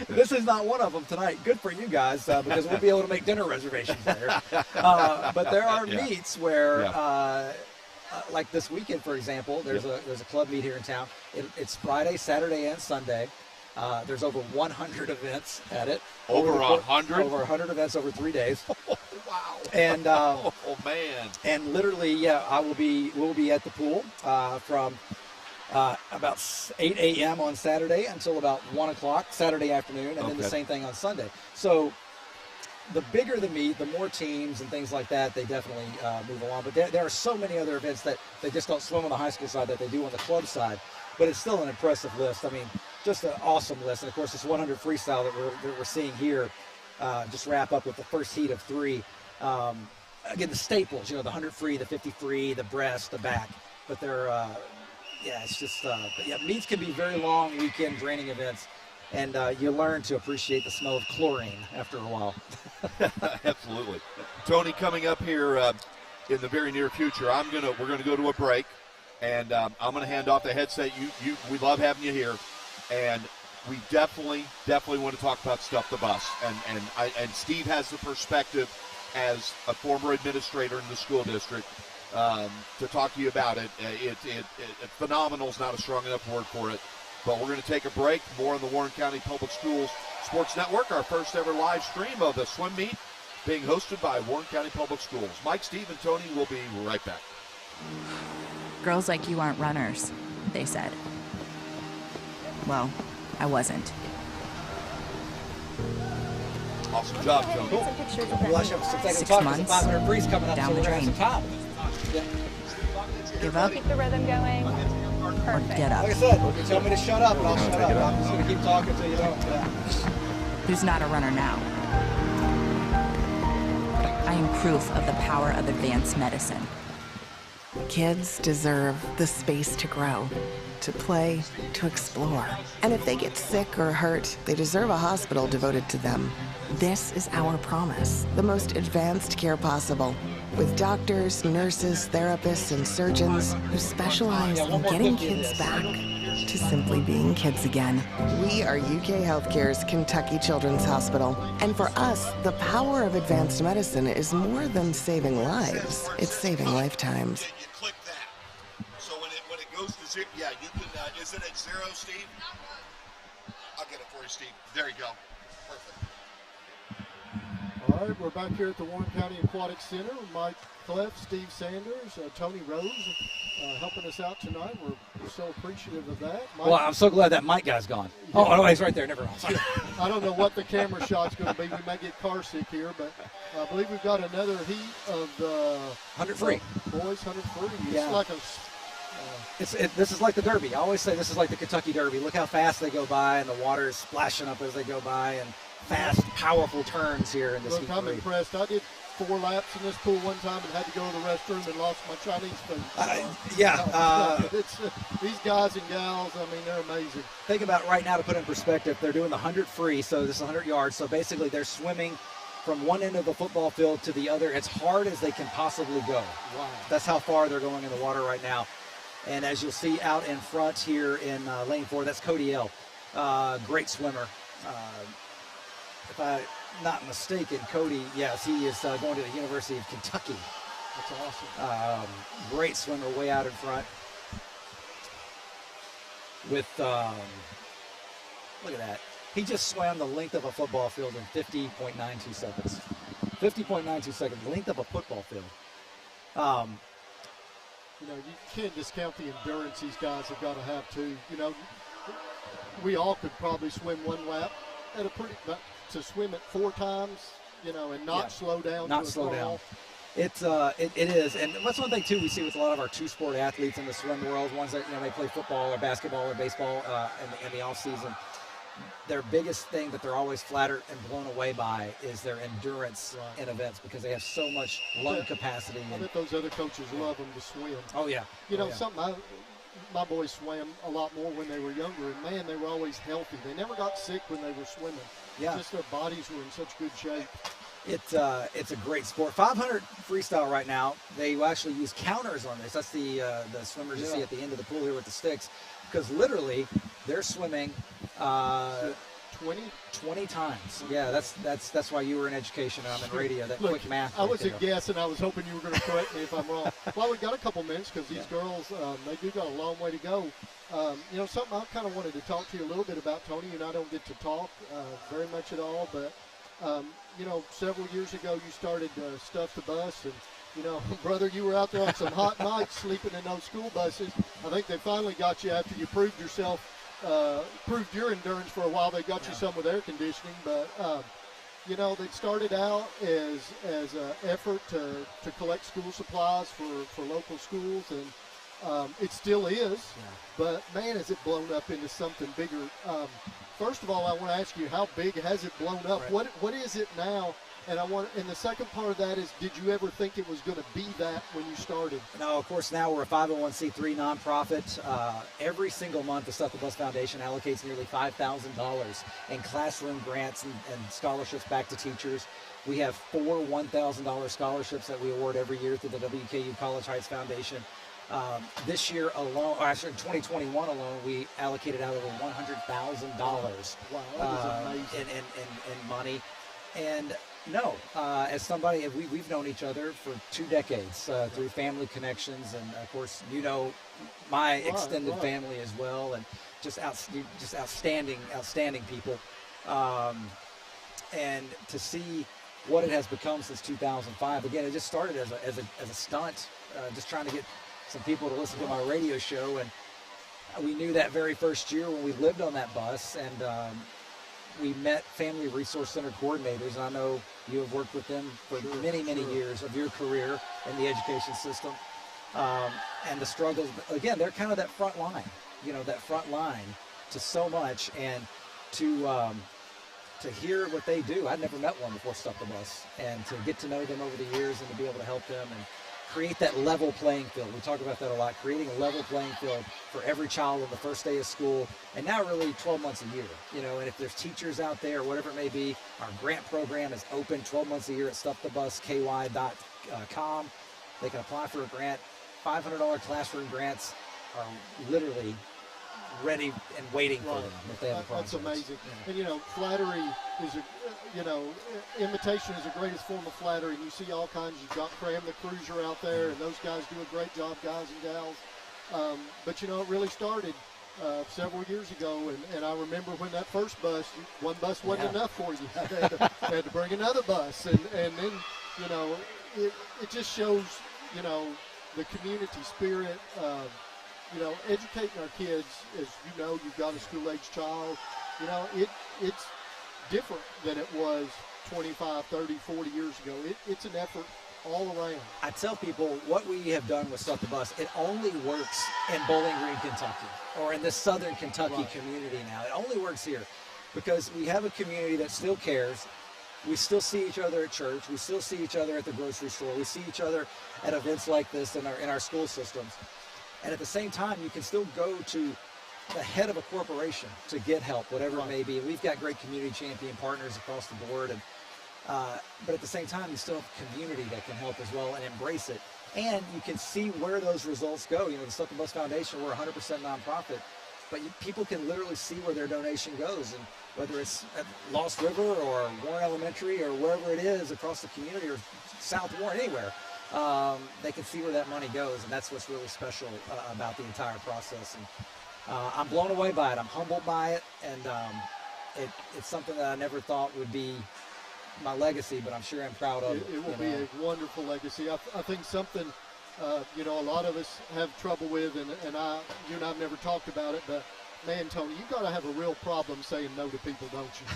This is not one of them tonight. Good for you guys, because we'll be able to make dinner reservations there. But there are Yeah. meets where, like this weekend, for example, there's a club meet here in town. It's Friday, Saturday, and Sunday. There's over 100 events at it. Over the 100? Over 100 events over 3 days. Wow. And oh, man. and literally, we'll be at the pool from about 8 a.m. on Saturday until about 1 o'clock Saturday afternoon, and then the Okay. same thing on Sunday. So the bigger the meet, the more teams and things like that, they definitely move along. But there are so many other events that they just don't swim on the high school side that they do on the club side. But it's still an impressive list. I mean, just an awesome list. And, of course, this 100 freestyle that we're seeing here just wrap up with the first heat of 3. Again, the staples, the 100 free, the 50 free, the breast, the back. But they're, it's just, meets can be very long, weekend, draining events. And you learn to appreciate the smell of chlorine after a while. Absolutely. Tony, coming up here in the very near future, we're gonna go to a break, and I'm gonna hand off the headset. We love having you here, and we definitely want to talk about Stuff the Bus, and Steve has the perspective as a former administrator in the school district to talk to you about it. Phenomenal is not a strong enough word for it. But we're going to take a break. More on the Warren County Public Schools Sports Network, our first ever live stream of the swim meet being hosted by Warren County Public Schools. Mike, Steve, and Tony will be right back. Girls like you aren't runners, they said. Well, I wasn't. Awesome Let's job, go ahead and Tony. get some pictures of that Well, I meet. should have some 6 talk. months, 500 freeze coming up, down so the we're going to drain. have some time. Give up Keep the rhythm going. or Perfect. get up. Like I said, you tell me to shut up, and I'll shut up. I'm just going to keep talking until you don't. Who's not a runner now? I am proof of the power of advanced medicine. Kids deserve the space to grow, to play, to explore. And if they get sick or hurt, they deserve a hospital devoted to them. This is our promise, the most advanced care possible, with doctors, nurses, therapists, and surgeons who specialize in getting kids back to simply being kids again. We are UK Healthcare's Kentucky Children's Hospital. And for us, the power of advanced medicine is more than saving lives. It's saving lifetimes. You click that. So when it goes to 0, you can, is it at 0, Steve? I'll get it for you, Steve. There you go. Perfect. All right, we're back here at the Warren County Aquatic Center with Mike Clef, Steve Sanders, Tony Rose helping us out tonight. We're so appreciative of that. Mike, Well, I'm so glad that Mike guy's gone. Oh, no, he's right there. Never mind. I don't know what the camera shot's going to be. We may get car sick here, but I believe we've got another heat of the 100 free. Boys 100 free. Yeah. It's like a This is like the Derby. I always say this is like the Kentucky Derby. Look how fast they go by, and the water is splashing up as they go by, and fast, powerful turns here in this look. heat I'm 3. impressed. I did 4 laps in this pool one time and had to go to the restroom and lost my Chinese food. It's, These guys and gals, I mean, they're amazing. think about right now to put in perspective. They're doing the 100 free, so this is 100 yards. So basically, they're swimming from one end of the football field to the other as hard as they can possibly go. Wow. That's how far they're going in the water right now. And as you'll see out in front here in lane 4, that's Cody L. Great swimmer. If I'm not mistaken, Cody, yes, he is going to the University of Kentucky. That's awesome. Great swimmer, way out in front. With, look at that. He just swam the length of a football field in 50.92 seconds. 50.92 seconds, length of a football field. You know, you can't discount the endurance these guys have got to have too. You know, we all could probably swim one lap at a but to swim it 4 times, you know, and not slow down. Not to a slow crawl. down. It is, and that's one thing too we see with a lot of our 2-sport athletes in the swim world, ones that, they play football or basketball or baseball in the off season. their biggest thing that they're always flattered and blown away by is their endurance in events, because they have so much lung capacity. I bet those other coaches love them to swim. Oh, yeah. You know, my boys swam a lot more when they were younger, and man, they were always healthy. They never got sick when they were swimming. Yeah. Just their bodies were in such good shape. It's a great sport. 500 freestyle right now. They actually use counters on this. That's the swimmers you see at the end of the pool here with the sticks, because literally they're swimming 20 times. Yeah, that's why you were in education and I'm in radio. That Look, quick math. I was a guess, and I was hoping you were going to correct me if I'm wrong. Well, we got a couple minutes because these girls, they do got a long way to go. You know, something I kind of wanted to talk to you a little bit about, Tony. You and I don't get to talk very much at all, but you know, several years ago you started Stuff the Bus, and you know, brother, you were out there on some hot nights sleeping in those school buses. I think they finally got you after you proved yourself. Proved your endurance for a while. They got you some with air conditioning, but you know, they started out as an effort to collect school supplies for local schools, and it still is. But man, has it blown up into something bigger. First of all, I want to ask you, how big has it blown up? Right. What is it now? And the second part of that is, did you ever think it was going to be that when you started? No, of course, now we're a 501c3 nonprofit. Every single month, the Stuff the Bus Foundation allocates nearly $5,000 in classroom grants and scholarships back to teachers. We have 4 $1,000 scholarships that we award every year through the WKU College Heights Foundation. This year alone, or actually in 2021 alone, we allocated out over $100,000 in money. And no, as somebody, we've known each other for 2 decades through family connections, and of course, you know, my extended family as well, and just outstanding people. And to see what it has become since 2005. Again, it just started as a stunt, just trying to get some people to listen to my radio show, and we knew that very first year when we lived on that bus, and we met Family Resource Center coordinators, and I know you have worked with them for many years of your career in the education system, and the struggles. Again, they're kind of that front line, you know, that front line to so much, and to hear what they do. I'd never met one before Stuff the Bus, and to get to know them over the years and to be able to help them and create that level playing field. We talk about that a lot, creating a level playing field for every child on the first day of school, and now really 12 months a year, you know, and if there's teachers out there, whatever it may be, our grant program is open 12 months a year at stuffthebusky.com. They can apply for a grant. $500 classroom grants are literally ready and waiting for them if they have a problem. That's amazing. And, you know, flattery is imitation is the greatest form of flattery. And you see all kinds. You've got Cram the Cruiser out there, and those guys do a great job, guys and gals. But, you know, it really started several years ago, and I remember when that first bus, one bus wasn't enough for you. I had to bring another bus, and then, you know, it just shows, you know, the community spirit. You know, educating our kids, as you know, you've got a school-age child, you know, it's different than it was 25, 30, 40 years ago. It's an effort all around. I tell people what we have done with Stuff the Bus, it only works in Bowling Green, Kentucky, or in the southern Kentucky community now. It only works here because we have a community that still cares. We still see each other at church. We still see each other at the grocery store. We see each other at events like this in our school systems. And at the same time, you can still go to the head of a corporation to get help, whatever it may be. We've got great community champion partners across the board. And but at the same time, you still have a community that can help as well and embrace it. And you can see where those results go. You know, the Stuff the Bus Foundation, we're 100% nonprofit. But people can literally see where their donation goes. And whether it's at Lost River or Warren Elementary or wherever it is across the community or South Warren, anywhere. They can see where that money goes, and that's what's really special about the entire process. And I'm blown away by it. I'm humbled by it, and it's something that I never thought would be my legacy, but I'm sure I'm proud of it. It will be a wonderful legacy. I think something, you know, a lot of us have trouble with, and you and I have never talked about it, but man, Tony, you got to have a real problem saying no to people, don't you?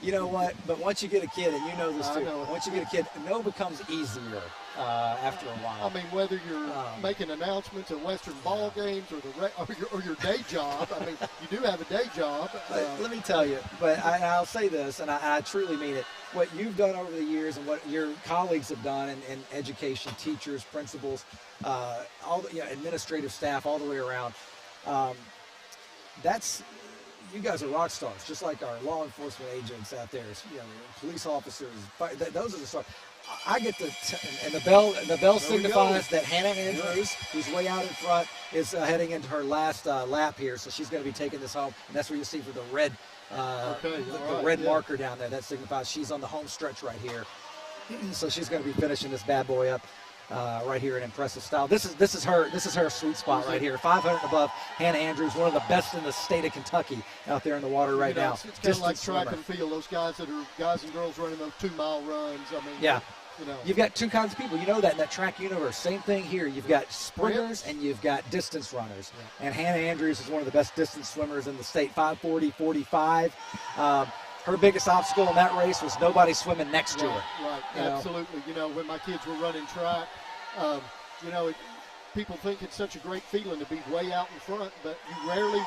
You know what? But once you get a kid, and you know this I too, know. once you get a kid, no becomes easier after a while. I mean, whether you're making announcements at Western ball games or your day job. I mean, you do have a day job. Let me tell you, but I'll say this, and I truly mean it. What you've done over the years and what your colleagues have done in education, teachers, principals, all the administrative staff, all the way around, you guys are rock stars, just like our law enforcement agents out there, police officers. Those are the stars. I get and the bell signifies that Hannah Andrews, who's way out in front, is heading into her last lap here, so she's going to be taking this home, and that's what you see for the red, marker down there. That signifies she's on the home stretch right here, so she's going to be finishing this bad boy up. Right here in impressive style. This is her sweet spot right here. 500 and above. Hannah Andrews, one of the best in the state of Kentucky, out there in the water right now. It's kind of like track and field. Those guys that are guys and girls running those 2-mile runs. I mean, yeah. You've got two kinds of people. You know that in that track universe. Same thing here. You've got sprinters and you've got distance runners. Yeah. And Hannah Andrews is one of the best distance swimmers in the state. 540, 45. Her biggest obstacle in that race was nobody swimming next to her. Right, absolutely. When my kids were running track, people think it's such a great feeling to be way out in front, but you rarely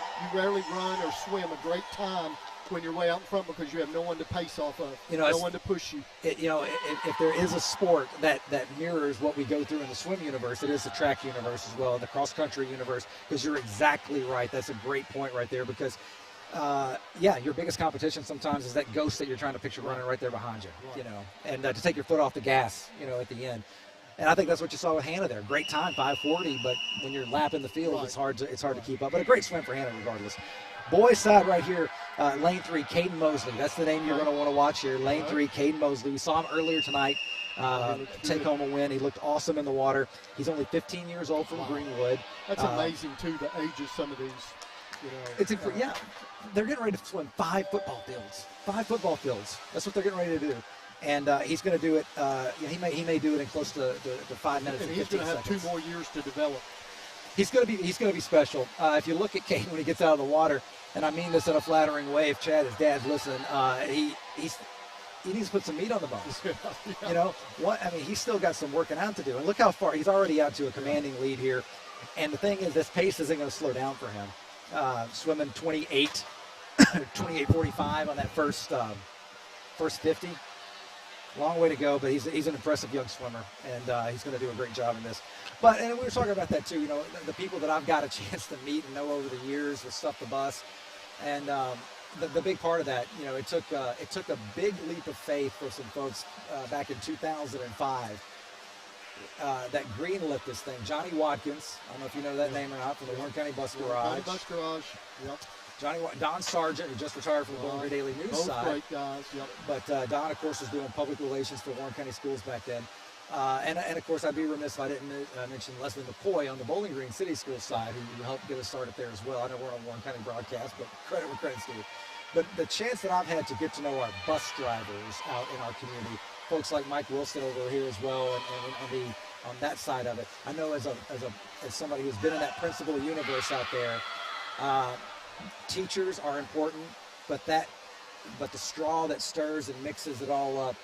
run or swim a great time when you're way out in front because you have no one to pace off of, no one to push you. If there is a sport that mirrors what we go through in the swim universe, it is the track universe as well, the cross-country universe, because you're exactly right. That's a great point right there because your biggest competition sometimes is that ghost that you're trying to picture running right there behind you, and to take your foot off the gas, at the end. And I think that's what you saw with Hannah there. Great time, 5:40, but when you're lapping the field, it's hard to keep up. But a great swim for Hannah regardless. Boys side right here, lane 3, Caden Mosley. That's the name you're going to want to watch here. Lane 3, Caden Mosley. We saw him earlier tonight take home a win. He looked awesome in the water. He's only 15 years old from Greenwood. That's amazing, too, the age of some of these. They're getting ready to swim 5 football fields. 5 football fields. That's what they're getting ready to do. And he's going to do it. He may do it in close to 5 minutes. And and he's 15 going to have seconds. 2 more years to develop. He's going to be special. If you look at Caden when he gets out of the water, and I mean this in a flattering way, if Chad, his dad's listening, he needs to put some meat on the bones. He's still got some working out to do. And look how far he's already out to a commanding lead here. And the thing is, this pace isn't going to slow down for him. Swimming 28:45 on that first 50. Long way to go, but he's an impressive young swimmer, and he's going to do a great job in this. And we were talking about that too. The people that I've got a chance to meet and know over the years with Stuff the Bus, and the big part of that, it took a big leap of faith for some folks back in 2005 that greenlit this thing. Johnny Watkins, I don't know if you know that name or not, from the Warren County Bus Garage. Bus Garage, yep. Don Sargent, who just retired from the Bowling Green Daily News both side. Great guys, yep. But Don, of course, was doing public relations for Warren County Schools back then. And of course, I'd be remiss if I didn't mention Leslie McCoy on the Bowling Green City Schools side, who helped get us started there as well. I know we're on Warren County broadcast, but credit where credit's due. But the chance that I've had to get to know our bus drivers out in our community, folks like Mike Wilson over here as well, and on that side of it, I know as somebody who's been in that principal universe out there, teachers are important, but the straw that stirs and mixes it all up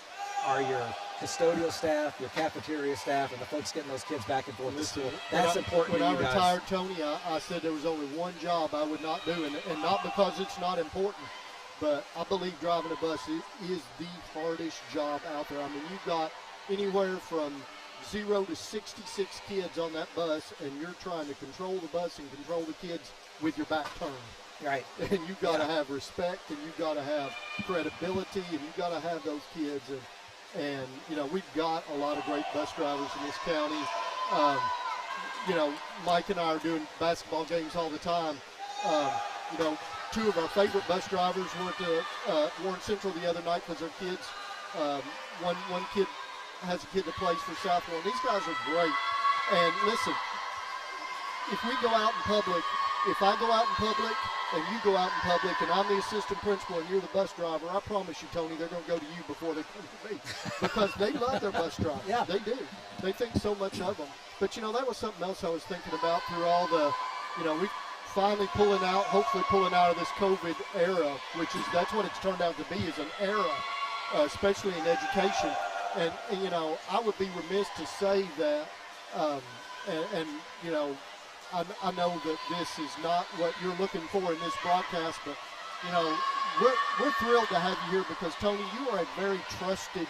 are your custodial staff, your cafeteria staff, and the folks getting those kids back and forth to school. That's important to you guys. When I retired, Tony, I said there was only one job I would not do, and not because it's not important, but I believe driving a bus is the hardest job out there. I mean, you've got anywhere from 0 to 66 kids on that bus, and you're trying to control the bus and control the kids with your back turned. Right. And you've got to have respect, and you've got to have credibility, and you've got to have those kids. And we've got a lot of great bus drivers in this county. Mike and I are doing basketball games all the time. 2 of our favorite bus drivers went to Warren Central the other night because their kids, one kid has a kid that plays for South Warren. These guys are great. And listen, if we go out in public, if I go out in public and you go out in public and I'm the assistant principal and you're the bus driver, I promise you, Tony, they're going to go to you before they come to me because they love their bus driver. Yeah. They do. They think so much of them. But, that was something else I was thinking about through all the, finally hopefully pulling out of this COVID era, that's what it's turned out to be, is an era, especially in education. And I would be remiss to say that, I know that this is not what you're looking for in this broadcast, but, we're thrilled to have you here because, Tony, you are a very trusted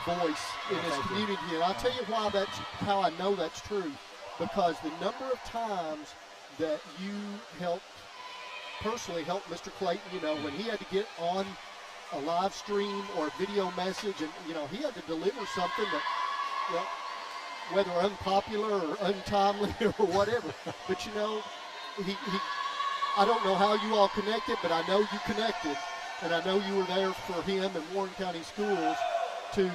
voice in this community. And I'll tell you how I know that's true, because the number of times that you personally helped Mr. Clayton, when he had to get on a live stream or a video message, and he had to deliver something that, whether unpopular or untimely or whatever, but I don't know how you all connected, but I know you connected, and I know you were there for him and Warren County Schools to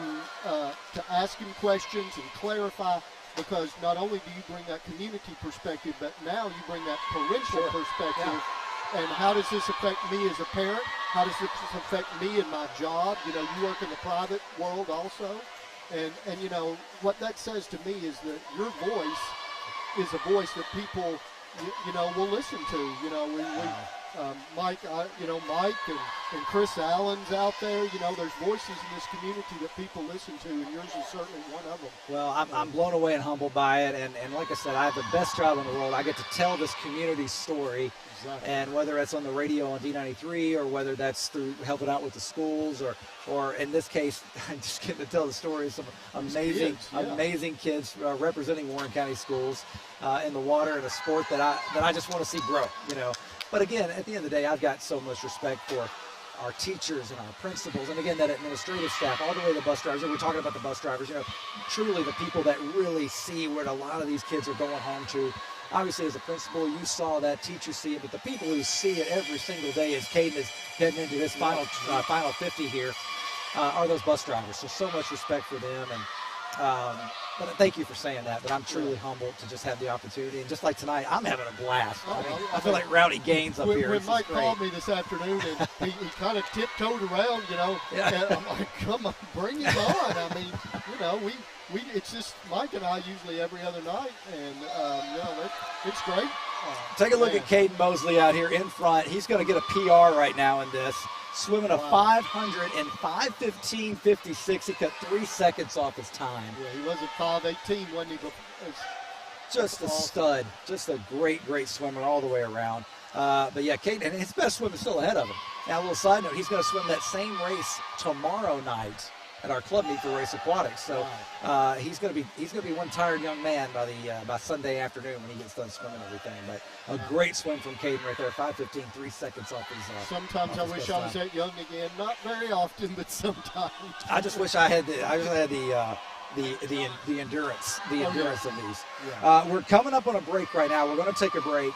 ask him questions and clarify, because not only do you bring that community perspective, but now you bring that parental perspective. Yeah. And how does this affect me as a parent? How does this affect me in my job? You work in the private world also. And what that says to me is that your voice is a voice that people, will listen to. Mike, Mike and Chris Allen's out there. There's voices in this community that people listen to, and yours is certainly one of them. Well, I'm blown away and humbled by it, and like I said, I have the best job in the world. I get to tell this community's story, and whether that's on the radio on D93 or whether that's through helping out with the schools, or in this case, I'm just getting to tell the stories of amazing kids representing Warren County Schools in the water, and a sport that I just want to see grow. But again, at the end of the day, I've got so much respect for our teachers and our principals, and again, that administrative staff, all the way to the bus drivers. And we're talking about the bus drivers, truly the people that really see where a lot of these kids are going home to. Obviously, as a principal, you saw that, teachers see it, but the people who see it every single day as Caden is heading into his final 50 here are those bus drivers. So much respect for them, and but thank you for saying that. But I'm truly humbled to just have the opportunity, and just like tonight, I'm having a blast. I feel like Rowdy Gaines up here. When Mike called me this afternoon, and he kind of tiptoed around, and I'm like, come on, bring him on. I mean, it's just Mike and I usually every other night, and it's great. Take a look at Caden Mosley out here in front. He's going to get a PR right now in this. Swimming a 500 in 5:15.56. He cut 3 seconds off his time. Yeah, he was at 5:18, wasn't he? Just a stud. Just a great swimmer all the way around. But yeah, Caden, and his best swim is still ahead of him. Now, a little side note, he's going to swim that same race tomorrow night at our club meet for Race Aquatics. So he's going to be one tired young man by Sunday afternoon when he gets done swimming and everything. But a great swim from Caden right there, 5:15, 3 seconds off his. Sometimes I wish I was that young again. Not very often, but sometimes. I just wish I had the endurance, of these. Yeah. We're coming up on a break right now. We're going to take a break.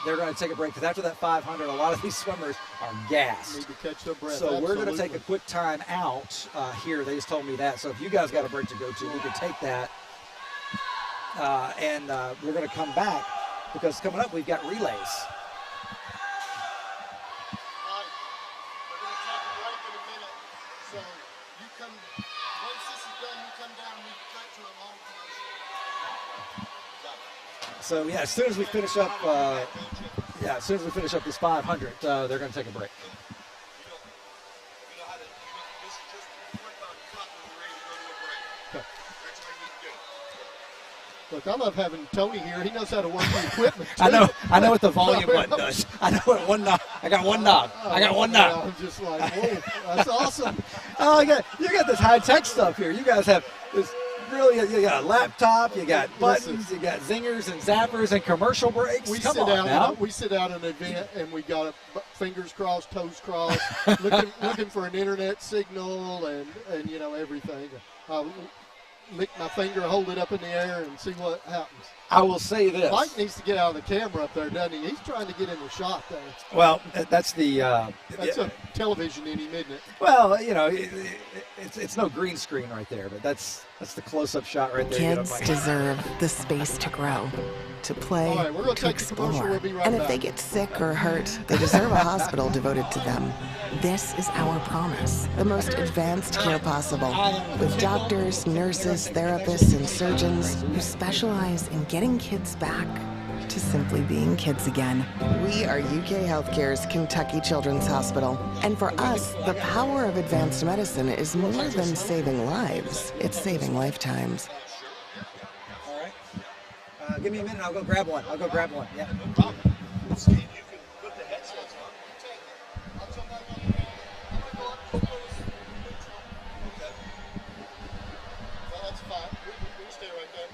They're going to take a break because after that 500, a lot of these swimmers are gassed. Need to catch their breath. So we're going to take a quick time out here. They just told me that. So if you guys got a break to go to, we can take that. And we're going to come back because coming up we've got relays. So yeah, as soon as we finish up, this 500, they're going to take a break. Look, I love having Tony here. He knows how to work the equipment. I know what the volume button does. I know what one knob. I got one knob. I'm just like, whoa, that's awesome. Oh, you got this high tech stuff here. You guys have this. Really, you got a laptop, you got buttons, you got zingers and zappers and commercial breaks. We sit out at an event and we got fingers crossed, toes crossed, looking for an internet signal and everything. Lick my finger, hold it up in the air, and see what happens. I will say this. Mike needs to get out of the camera up there, doesn't he? He's trying to get in the shot there. Well, that's the... that's a television in him, isn't it? Well, it's no green screen right there, but that's the close-up shot right there. Kids deserve the space to grow, to play, to explore. And if they get sick or hurt, they deserve a hospital devoted to them. This is our promise, the most advanced care possible, with doctors, nurses, therapists, and surgeons who specialize in getting kids back to simply being kids again. We are UK Healthcare's Kentucky Children's Hospital. And for us, the power of advanced medicine is more than saving lives. It's saving lifetimes. All right. Give me a minute. I'll go grab one. Yeah. No problem. Steve, you can put the headsets on. Well, that's fine. We can stay right there.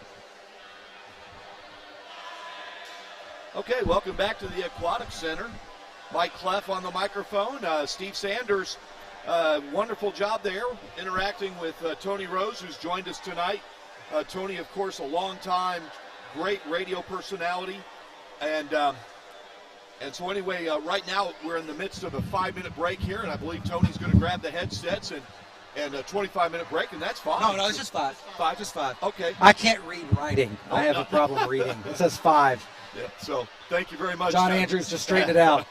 Okay, welcome back to the Aquatic Center. Mike Cleff on the microphone. Steve Sanders, wonderful job there interacting with Tony Rose, who's joined us tonight. Tony, of course, a long-time great radio personality. And so anyway, right now we're in the midst of a 5-minute break here, and I believe Tony's going to grab the headsets and a 25-minute break, and that's fine. No, it's just 5. Just 5. Okay. I can't read writing. I have a problem reading. It says 5. Yeah, so thank you very much. John Andrews just straightened it out.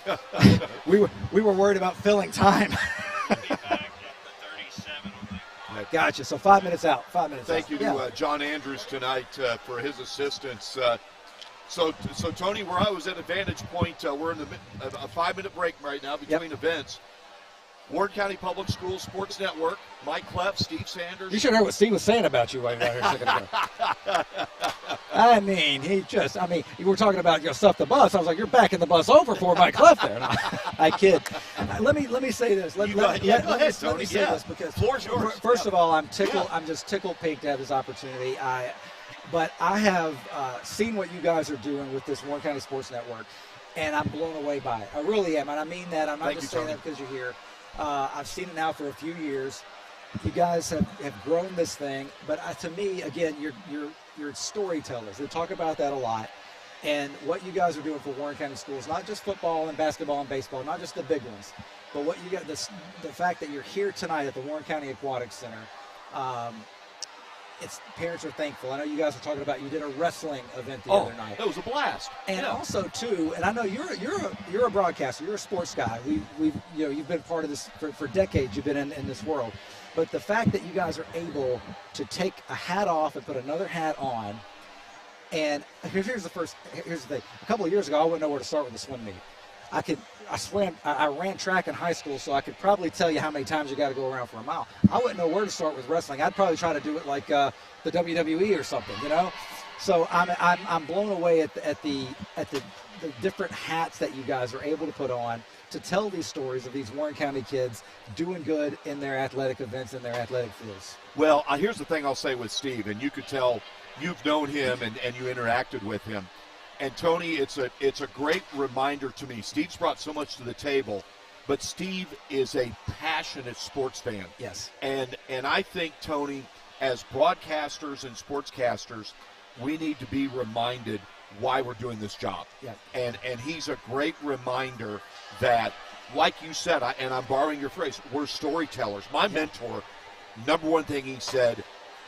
we were worried about filling time. Gotcha. So 5 minutes out. 5 minutes. Thank you to Yeah. John Andrews tonight for his assistance. So Tony, where I was at a vantage point, we're in a 5-minute break right now between events. Warren County Public Schools Sports Network, Mike Cleff, Steve Sanders. You should have heard what Steve was saying about you while you were out here a second ago. I mean, you were talking about stuff the bus. I was like, you're backing the bus over for Mike Cleff there. No, I kid. Let me say this. Let me say this because floor's yours. First of all, I'm tickled. I'm just tickled pink to have this opportunity. But I have seen what you guys are doing with this Warren County Sports Network, and I'm blown away by it. I really am, and I mean that. I'm not just saying that because you're here. I've seen it now for a few years. You guys have grown this thing, but to me, again, you're storytellers. They talk about that a lot. And what you guys are doing for Warren County Schools, not just football and basketball and baseball, not just the big ones, but what you got, the fact that you're here tonight at the Warren County Aquatic Center, parents are thankful. I know you guys were talking about, you did a wrestling event the other night. It was a blast. And also too, and I know you're a broadcaster, you're a sports guy. You've been part of this for decades. You've been in this world, but the fact that you guys are able to take a hat off and put another hat on, and here's the thing. A couple of years ago, I wouldn't know where to start with the swim meet. I ran track in high school, so I could probably tell you how many times you got to go around for a mile. I wouldn't know where to start with wrestling. I'd probably try to do it like the WWE or something, So I'm blown away at the different hats that you guys are able to put on to tell these stories of these Warren County kids doing good in their athletic events and their athletic fields. Well, here's the thing I'll say with Steve, and you could tell you've known him and you interacted with him. And Tony, it's a great reminder to me. Steve's brought so much to the table, but Steve is a passionate sports fan. Yes. And I think, Tony, as broadcasters and sportscasters, we need to be reminded why we're doing this job. Yeah. And he's a great reminder that, like you said, and I'm borrowing your phrase, we're storytellers. My mentor, number one thing he said,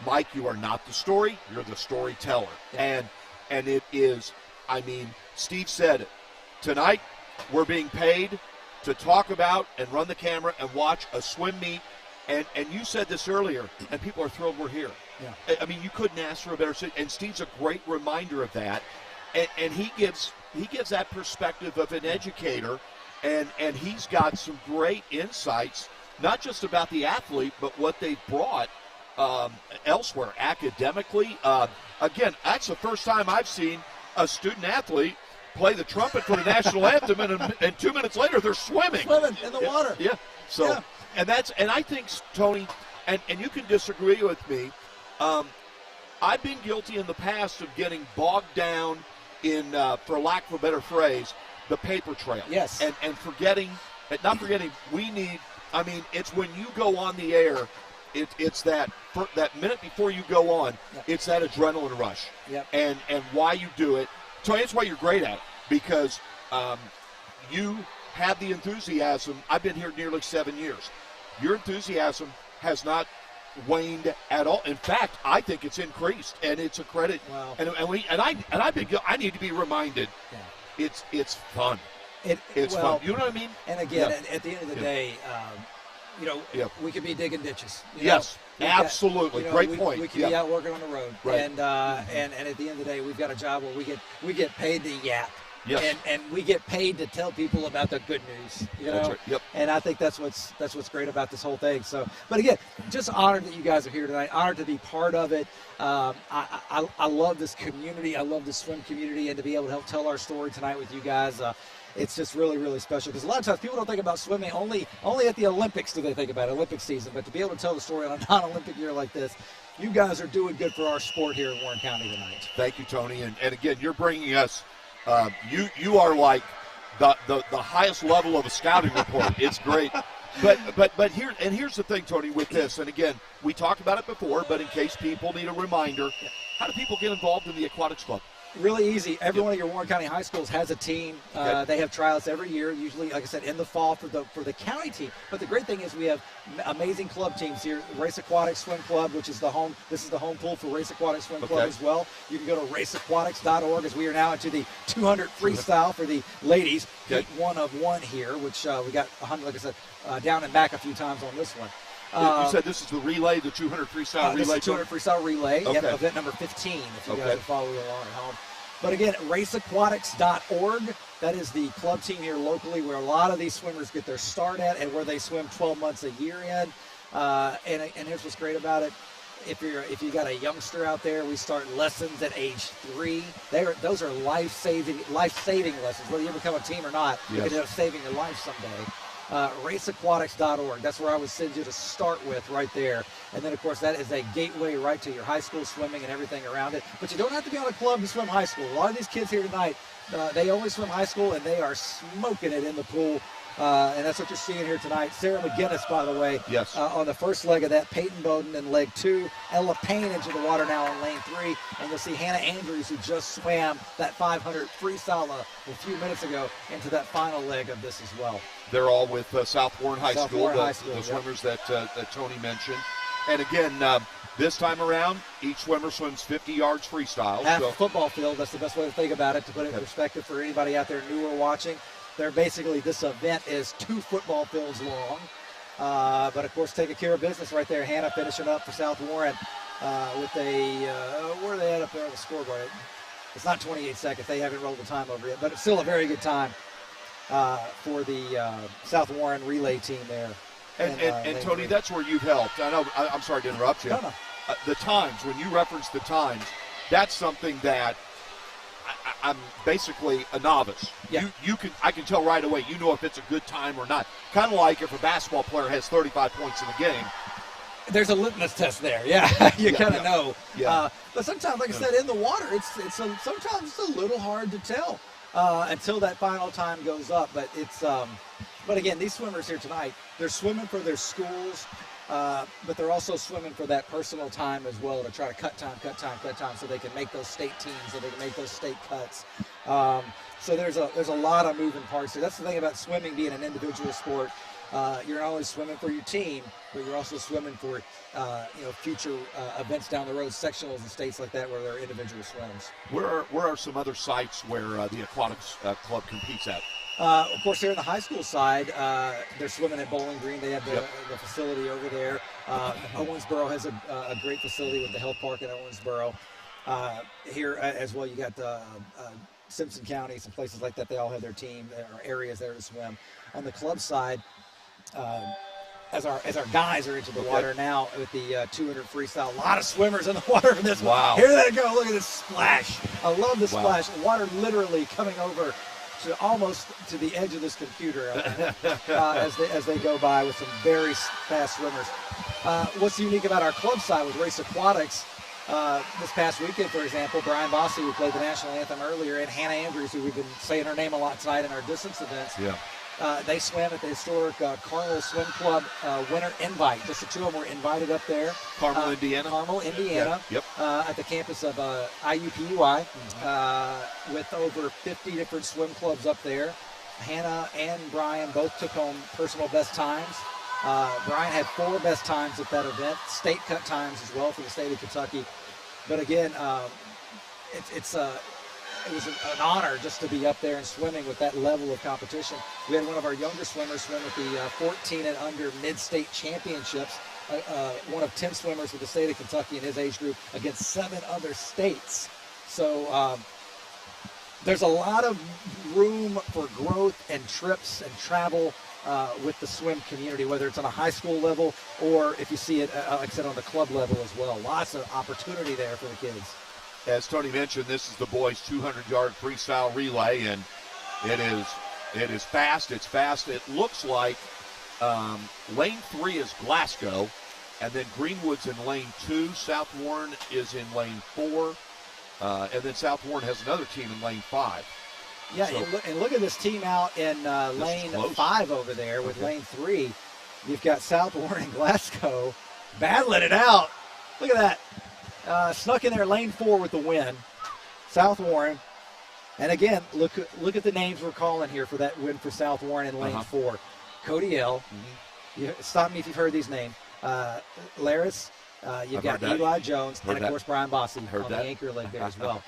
Mike, you are not the story, you're the storyteller. Yeah. And it is, Steve said it. Tonight, we're being paid to talk about and run the camera and watch a swim meet. And you said this earlier, and people are thrilled we're here. Yeah. You couldn't ask for a better city. And Steve's a great reminder of that. And he gives that perspective of an educator, and he's got some great insights, not just about the athlete, but what they've brought elsewhere academically. Again, that's the first time I've seen a student athlete play the trumpet for the national anthem, and 2 minutes later they're swimming in the water. Yeah. So, and I think, Tony, and you can disagree with me. I've been guilty in the past of getting bogged down in, for lack of a better phrase, the paper trail. Yes. And not forgetting, we need. It's when you go on the air. It's that minute before you go on, it's that adrenaline rush. Yep. And why you do it. Tony, that's why you're great at it, because you have the enthusiasm. I've been here nearly 7 years. Your enthusiasm has not waned at all. In fact, I think it's increased, and it's a credit. Wow. I need to be reminded. Yeah. It's fun. It's fun. You know what I mean? And again, at the end of the day, we could be digging ditches. Yes. Absolutely. Great point. We can be out working on the road. Right. And at the end of the day, we've got a job where we get paid to yap. Yes. And we get paid to tell people about the good news, you know. That's right. Yep. And I think that's what's great about this whole thing. So, but again, just honored that you guys are here tonight. Honored to be part of it. I love this community. I love the swim community, and to be able to help tell our story tonight with you guys. It's just really, really special, because a lot of times people don't think about swimming only at the Olympics do they think about it, Olympic season. But to be able to tell the story on a non-Olympic year like this, you guys are doing good for our sport here in Warren County tonight. Thank you, Tony. And again, you're bringing us. You are like the highest level of a scouting report. It's great. But here's the thing, Tony, with this, and again, we talked about it before, but in case people need a reminder, how do people get involved in the Aquatics Club? Really easy. Every one of your Warren County high schools has a team. They have tryouts every year, usually, like I said, in the fall for the county team. But the great thing is we have amazing club teams here. Race Aquatics Swim Club, which is the home. This is the home pool for Race Aquatics Swim Club as well. You can go to raceaquatics.org, as we are now into the 200 freestyle for the ladies. Heat 1 of 1 here, which we got 100, like I said, down and back a few times on this one. You said this is the relay, the 200 freestyle relay? This is 200 freestyle relay, okay. Event number 15, if you guys are following along at home. But again, raceaquatics.org, that is the club team here locally where a lot of these swimmers get their start at, and where they swim 12 months a year in. And here's what's great about it. If you got a youngster out there, we start lessons at age 3. Those are life-saving lessons. Whether you become a team or not, you can end up saving your life someday. Raceaquatics.org. That's where I would send you to start with, right there. And then, of course, that is a gateway right to your high school swimming and everything around it. But you don't have to be on a club to swim high school. A lot of these kids here tonight, they only swim high school, and they are smoking it in the pool. And that's what you're seeing here tonight. Sarah McGinnis, by the way, on the first leg of that. Peyton Bowden in leg 2. Ella Payne into the water now in lane 3. And you'll see Hannah Andrews, who just swam that 500 freestyle a few minutes ago, into that final leg of this as well. They're all with South Warren High School, the swimmers that Tony mentioned. And again, this time around, each swimmer swims 50 yards freestyle. Half a football field. That's the best way to think about it, to put it in perspective for anybody out there new or watching. They're basically, this event is 2 football fields long. But, of course, taking care of business right there. Hannah finishing up for South Warren with a, where are they at up there on the scoreboard? It's not 28 seconds. They haven't rolled the time over yet. But it's still a very good time for the South Warren relay team there. And Tony, that's where you've helped. I know, I'm sorry to interrupt you. No. The times, when you reference the times, that's something that I'm basically a novice. Yeah. I can tell right away, you know if it's a good time or not. Kind of like if a basketball player has 35 points in the game. There's a litmus test there, you kind of know. Yeah. But sometimes, like I said, in the water, sometimes it's a little hard to tell until that final time goes up. But but again, these swimmers here tonight, they're swimming for their schools, but they're also swimming for that personal time as well, to try to cut time, so they can make those state teams, so they can make those state cuts. So there's a lot of moving parts here. That's the thing about swimming being an individual sport. You're not only swimming for your team, but you're also swimming for future events down the road, sectionals and states like that, where there are individual swims. Where are some other sites where the Aquatics Club competes at? Of course, here in the high school side, they're swimming at Bowling Green. They have the facility over there. Owensboro has a great facility with the health park at Owensboro. Here as well, you got Simpson County, some places like that. They all have their team or areas there to swim. On the club side, as our guys are into the water now with the 200 freestyle, a lot of swimmers in the water for this one. Here they go. Look at this splash. I love the splash. Water literally coming over to almost to the edge of this computer as they go by with some very fast swimmers. What's unique about our club side with Race Aquatics, this past weekend, for example, Brian Bossy, who played the national anthem earlier, and Hannah Andrews, who we've been saying her name a lot tonight in our distance events. They swam at the historic Carmel Swim Club winter invite. Just the 2 of them were invited up there. Carmel, Indiana. At the campus of IUPUI, with over 50 different swim clubs up there. Hannah and Brian both took home personal best times. Brian had 4 best times at that event, state cut times as well for the state of Kentucky. But again, it was an honor just to be up there and swimming with that level of competition. We had one of our younger swimmers swim at the 14 and under mid-state championships one of 10 swimmers with the state of Kentucky in his age group against 7 other states. So there's a lot of room for growth and trips and travel with the swim community, whether it's on a high school level or if you see it, like I said, on the club level as well. Lots of opportunity there for the kids. As Tony mentioned, this is the boys' 200-yard freestyle relay, and it is fast. It's fast. It looks like lane 3 is Glasgow, and then Greenwood's in lane 2. South Warren is in lane 4, and then South Warren has another team in lane 5. Yeah, So, and look at this team out in lane 5 over there with lane 3. You've got South Warren and Glasgow battling it out. Look at that. Snuck in there lane 4 with the win. South Warren. And again, look at the names we're calling here for that win for South Warren in lane 4. Cody L. Stop me if you've heard these names. Laris. You've got Eli Jones. And, of course, Brian Bossy on the anchor leg there as well.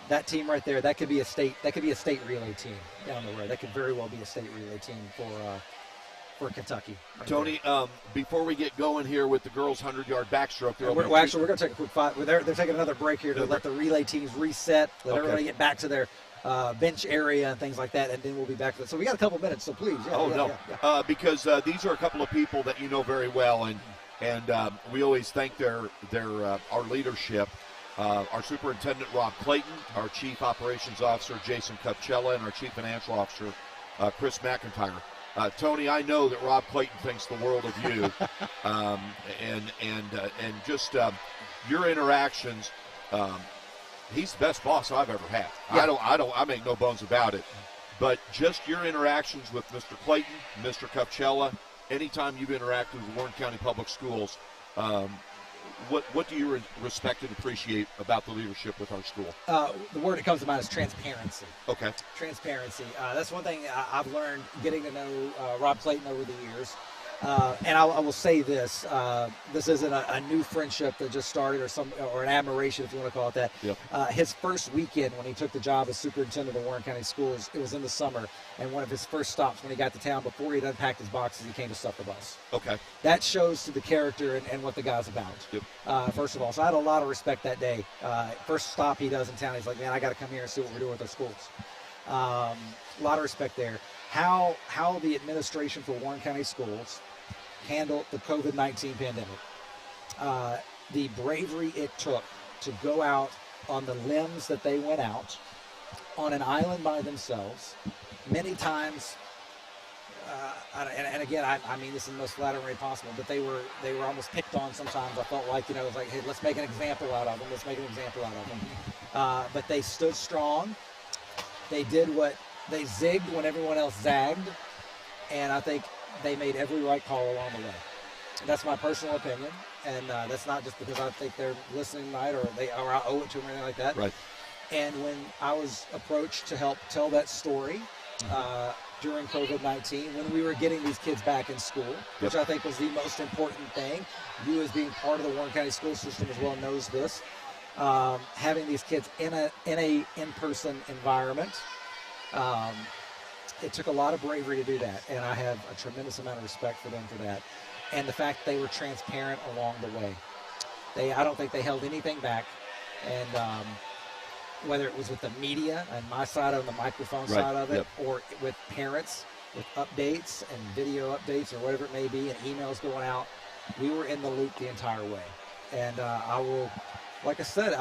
That team right there, that could be a state relay team down the road. That could very well be a state relay team for Kentucky. Right Tony, before we get going here with the girls' 100-yard backstroke, we're going to take a quick 5. They're taking another break here to let the relay teams reset, let everybody get back to their bench area and things like that, and then we'll be back to that. So we got a couple minutes, so please. Because these are a couple of people that you know very well, and we always thank our leadership. Our superintendent, Rob Clayton, our chief operations officer, Jason Cupchella, and our chief financial officer, Chris McIntyre. Tony, I know that Rob Clayton thinks the world of you, and just your interactions. He's the best boss I've ever had. Yeah. I make no bones about it. But just your interactions with Mr. Clayton, Mr. Cupchella, anytime you've interacted with Warren County Public Schools, what do you respect and appreciate about the leadership with our school? The word that comes to mind is transparency. Okay. Transparency. That's one thing I've learned getting to know Rob Clayton over the years. And I will say this: this isn't a new friendship that just started, or an admiration, if you want to call it that. Yep. His first weekend when he took the job as superintendent of Warren County Schools, it was in the summer, and one of his first stops when he got to town, before he'd unpacked his boxes, he came to stuff the bus. Okay. That shows to the character and what the guy's about. Yep. First of all, so I had a lot of respect that day. First stop he does in town, he's like, "Man, I got to come here and see what we're doing with our schools." A lot of respect there. How the administration for Warren County Schools handled the COVID-19 pandemic. The bravery it took to go out on the limbs that they went out on an island by themselves, many times. And again, I mean this in the most flattering way possible, but they were almost picked on sometimes. I felt like, it was like, hey, let's make an example out of them. Let's make an example out of them. But they stood strong. They did they zigged when everyone else zagged. And I think they made every right call along the way. That's my personal opinion, and that's not just because I think they're listening tonight or I owe it to them or anything like that. Right. And when I was approached to help tell that story during COVID-19, when we were getting these kids back in school, which I think was the most important thing, you as being part of the Warren County school system as well knows this, having these kids in a in-person environment. It took a lot of bravery to do that, and I have a tremendous amount of respect for them for that. And the fact they were transparent along the way. I don't think they held anything back. And whether it was with the media and my side of the microphone side of it, or with parents with updates and video updates or whatever it may be, and emails going out, we were in the loop the entire way. And I will, like I said,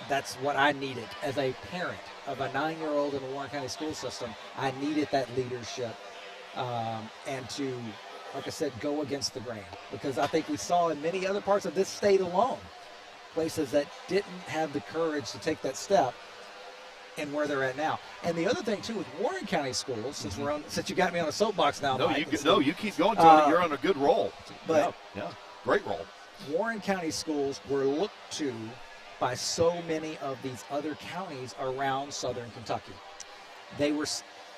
that's what I needed as a parent of a 9-year-old in the Warren County school system. I needed that leadership and to, like I said, go against the grain. Because I think we saw in many other parts of this state alone, places that didn't have the courage to take that step and where they're at now. And the other thing, too, with Warren County schools, since you got me on a soapbox now, Mike, you keep going, Tony. You're on a good roll. But great roll. Warren County schools were looked to by so many of these other counties around southern Kentucky. They were,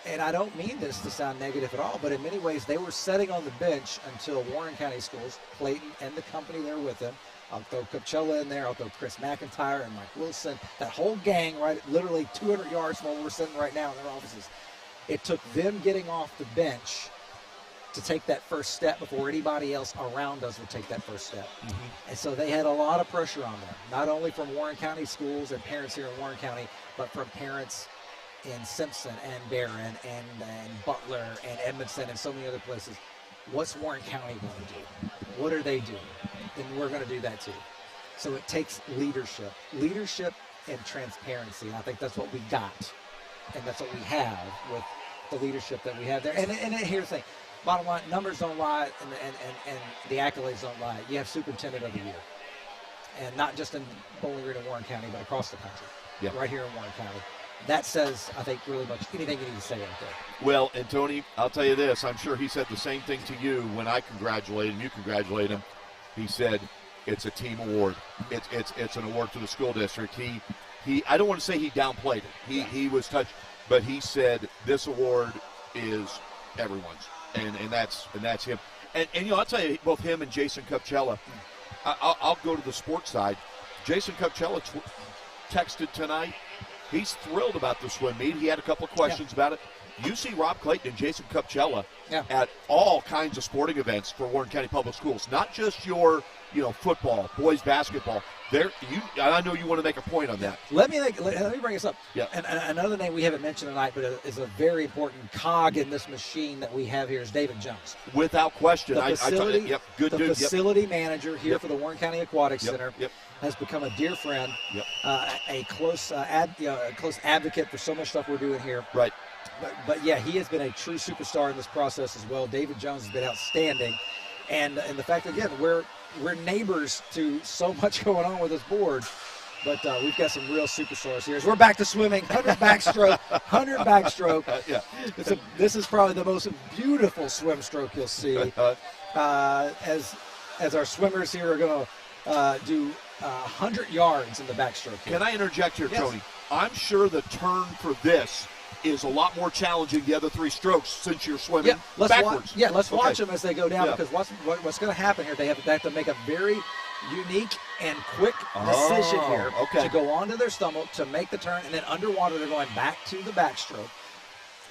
and I don't mean this to sound negative at all, but in many ways they were sitting on the bench until Warren County Schools, Clayton and the company there with him, I'll throw Cupchella in there, I'll throw Chris McIntyre and Mike Wilson, that whole gang right literally 200 yards from where we're sitting right now in their offices. It took them getting off the bench to take that first step before anybody else around us would take that first step. And so they had a lot of pressure on them, not only from Warren County schools and parents here in Warren County, but from parents in Simpson and Barron and Butler and Edmondson and so many other places. What's Warren County going to do? What are they doing? Then we're going to do that too. So it takes leadership and transparency. And I think that's what we got, and that's what we have with the leadership that we have there. And here's the thing. Bottom line, numbers don't lie, and the accolades don't lie. You have Superintendent of the Year, and not just in Bowling Green and Warren County, but across the country, right here in Warren County. That says, I think, really much anything you need to say right there. Well, and Tony, I'll tell you this. I'm sure he said the same thing to you when I congratulated him. You congratulate him. He said it's a team award. It's an award to the school district. He I don't want to say he downplayed it. He was touched, but he said this award is everyone's. And that's him. And I'll tell you, both him and Jason Cupcella, I'll go to the sports side. Jason Cupcella texted tonight. He's thrilled about the swim meet. He had a couple of questions about it. You see Rob Clayton and Jason Cupcella at all kinds of sporting events for Warren County Public Schools, not just your football, boys basketball. I know you want to make a point on that. Let me bring this up. Yeah. And another name we haven't mentioned tonight, but is a very important cog in this machine that we have here is David Jones. Without question. The facility manager here for the Warren County Aquatic Center has become a dear friend, a close advocate for so much stuff we're doing here. Right. But yeah, he has been a true superstar in this process as well. David Jones has been outstanding. And the fact, again, we're neighbors to so much going on with this board, but we've got some real superstars here. As we're back to swimming, 100 backstroke. This is probably the most beautiful swim stroke you'll see. As our swimmers here are going to do 100 yards in the backstroke here. Can I interject here, Yes. Tony? I'm sure the turn for this is a lot more challenging the other three strokes since you're swimming backwards. Let's watch them as they go down, because what's going to happen here, they have to make a very unique and quick decision here to go onto their stomach to make the turn, and then underwater they're going back to the backstroke.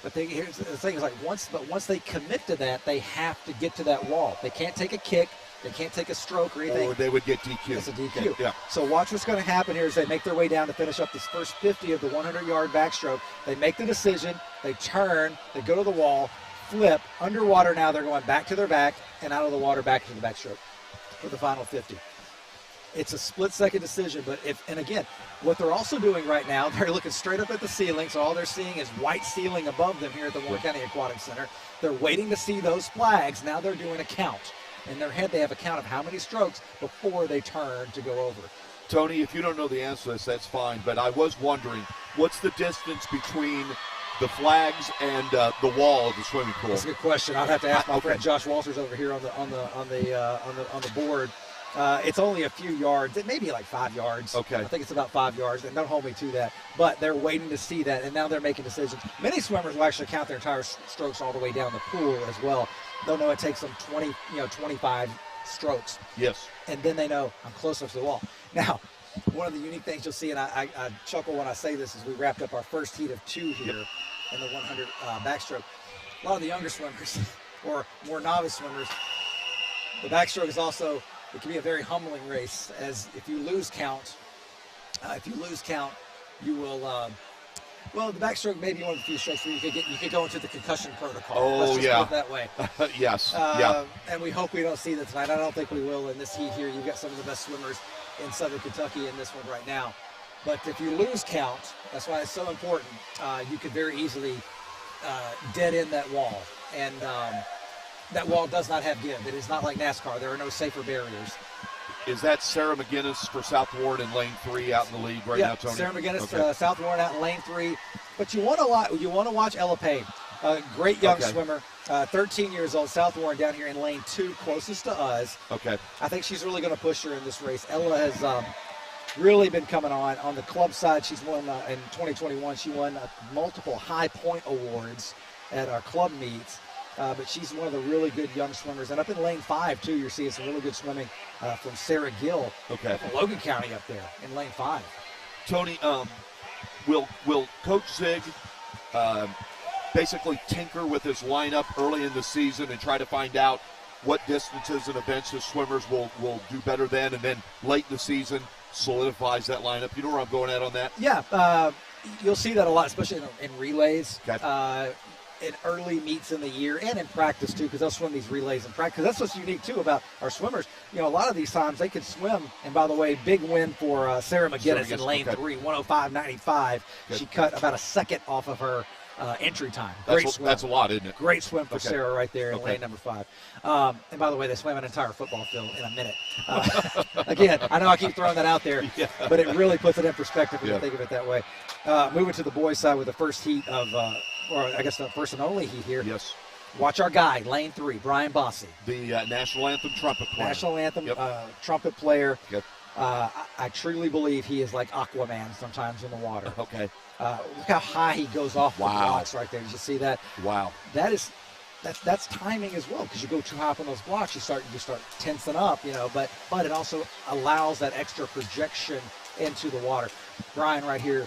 But here's the thing is, like, once they commit to that, they have to get to that wall. They can't take a kick. They can't take a stroke or anything. Or they would get DQ. It's a DQ. Yeah. So watch what's going to happen here as they make their way down to finish up this first 50 of the 100-yard backstroke. They make the decision. They turn. They go to the wall, flip. Underwater now they're going back to their back and out of the water back to the backstroke for the final 50. It's a split-second decision, and again, what they're also doing right now, they're looking straight up at the ceiling, so all they're seeing is white ceiling above them here at the Warren County Aquatic Center. They're waiting to see those flags. Now they're doing a count. In their head, they have a count of how many strokes before they turn to go over. Tony, if you don't know the answer to this, that's fine, but I was wondering, what's the distance between the flags and the wall of the swimming pool? That's a good question. I'd have to ask my friend Josh Walters over here on the board. It's only a few yards. It may be like 5 yards. Okay. I think it's about 5 yards, and don't hold me to that. But they're waiting to see that, and now they're making decisions. Many swimmers will actually count their entire strokes all the way down the pool as well. They'll know it takes them 25 strokes. Yes. And then they know I'm close enough to the wall. Now, one of the unique things you'll see, and I chuckle when I say this, is we wrapped up our first heat of 2 here in the 100 backstroke. A lot of the younger swimmers or more novice swimmers, the backstroke is also, it can be a very humbling race, as if you lose count, you will, well, the backstroke may be one of the few strokes where you could go into the concussion protocol. Oh, Let's just put it that way. Yes. And we hope we don't see that tonight. I don't think we will in this heat here. You've got some of the best swimmers in Southern Kentucky in this one right now. But if you lose count, that's why it's so important. You could very easily dead end that wall. And that wall does not have give. It is not like NASCAR. There are no safer barriers. Is that Sarah McGinnis for South Warren in lane 3 out in the lead right now, Tony? Sarah McGinnis, South Warren out in lane 3. But you want to watch Ella Payne, a great young swimmer, 13 years old, South Warren down here in lane 2, closest to us. Okay. I think she's really going to push her in this race. Ella has really been coming on the club side. She's won in 2021. She won multiple high point awards at our club meets. But she's one of the really good young swimmers. And up in lane 5, too, you're seeing some really good swimming from Sarah Gill from Logan County up there in lane 5. Tony, will Coach Zig basically tinker with his lineup early in the season and try to find out what distances and events his swimmers will do better than, and then late in the season solidifies that lineup. You know where I'm going at on that? Yeah, you'll see that a lot, especially in relays. Okay. In early meets in the year and in practice too, because they'll swim these relays in practice. That's what's unique too about our swimmers. You know, a lot of these times they could swim. And by the way, big win for Sarah McGinnis in lane 3, 105.95. She cut about a second off of her entry time. Great swim. That's a lot, isn't it? Great swim for Sarah right there in lane number 5. And by the way, they swam an entire football field in a minute. Again, I know I keep throwing that out there, but it really puts it in perspective when you think of it that way. Moving to the boys' side with the first heat of or I guess the first and only heat here. Yes. Watch our guy, lane 3, Brian Bossy. The national anthem trumpet player. National anthem trumpet player. Yep. I truly believe he is like Aquaman sometimes in the water. Okay. Look how high he goes off the blocks right there. Did you see that? Wow. That's timing as well, because you go too high up on those blocks, you start tensing up, but it also allows that extra projection into the water. Brian right here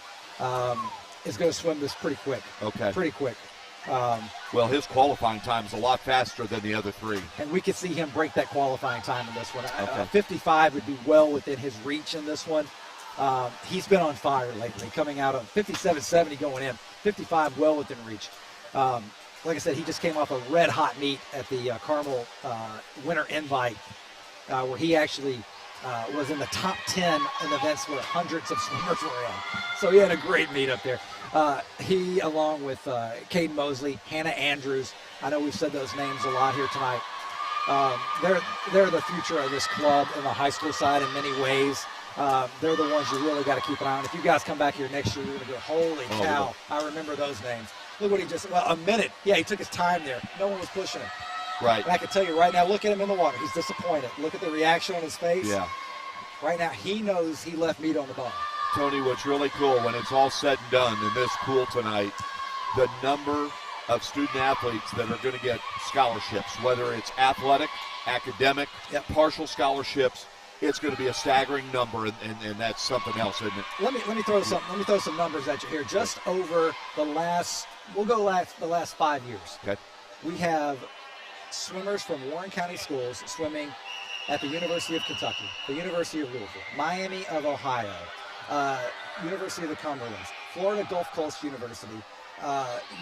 is going to swim this pretty quick. Okay. Pretty quick. Well, his qualifying time is a lot faster than the other 3. And we could see him break that qualifying time in this one. Okay. 55 would be well within his reach in this one. He's been on fire lately, coming out of 57.70 going in. 55 well within reach. Like I said, he just came off a red-hot meet at the Carmel Winter Invite, where he actually was in the top 10 in events where hundreds of swimmers were in. So he had a great meet up there. He, along with Caden Mosley, Hannah Andrews, I know we've said those names a lot here tonight. They're the future of this club in the high school side in many ways. They're the ones you really got to keep an eye on. If you guys come back here next year, you're going to go, holy cow, I remember those names. Look what he just, a minute. Yeah, he took his time there. No one was pushing him. Right. And I can tell you right now, look at him in the water. He's disappointed. Look at the reaction on his face. Yeah. Right now, he knows he left meat on the bone. Tony, what's really cool when it's all said and done in this pool tonight, the number of student athletes that are going to get scholarships, whether it's athletic, academic, partial scholarships, it's going to be a staggering number, and that's something else, isn't it? Let me throw some numbers at you here. Just over the last 5 years. Okay. We have swimmers from Warren County schools swimming at the University of Kentucky, the University of Louisville, Miami of Ohio, University of the Cumberlands, Florida Gulf Coast University,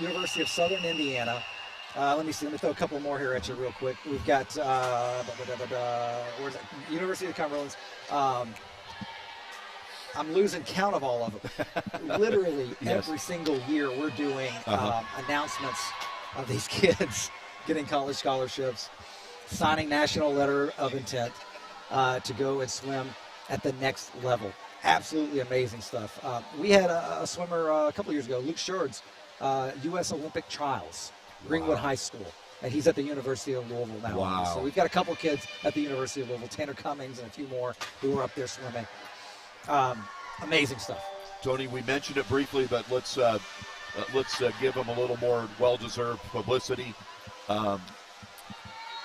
University of Southern Indiana. Let me throw a couple more here at you real quick. We've got where's that? University of the Cumberlands. I'm losing count of all of them. Literally every single year we're doing announcements of these kids getting college scholarships, signing national letter of intent to go and swim at the next level. Absolutely amazing stuff. We had a swimmer a couple years ago, Luke Scherds, U.S. Olympic trials, Greenwood High School. And he's at the University of Louisville now. Wow. So we've got a couple kids at the University of Louisville, Tanner Cummings and a few more who are up there swimming. Amazing stuff. Tony, we mentioned it briefly, but let's give them a little more well-deserved publicity.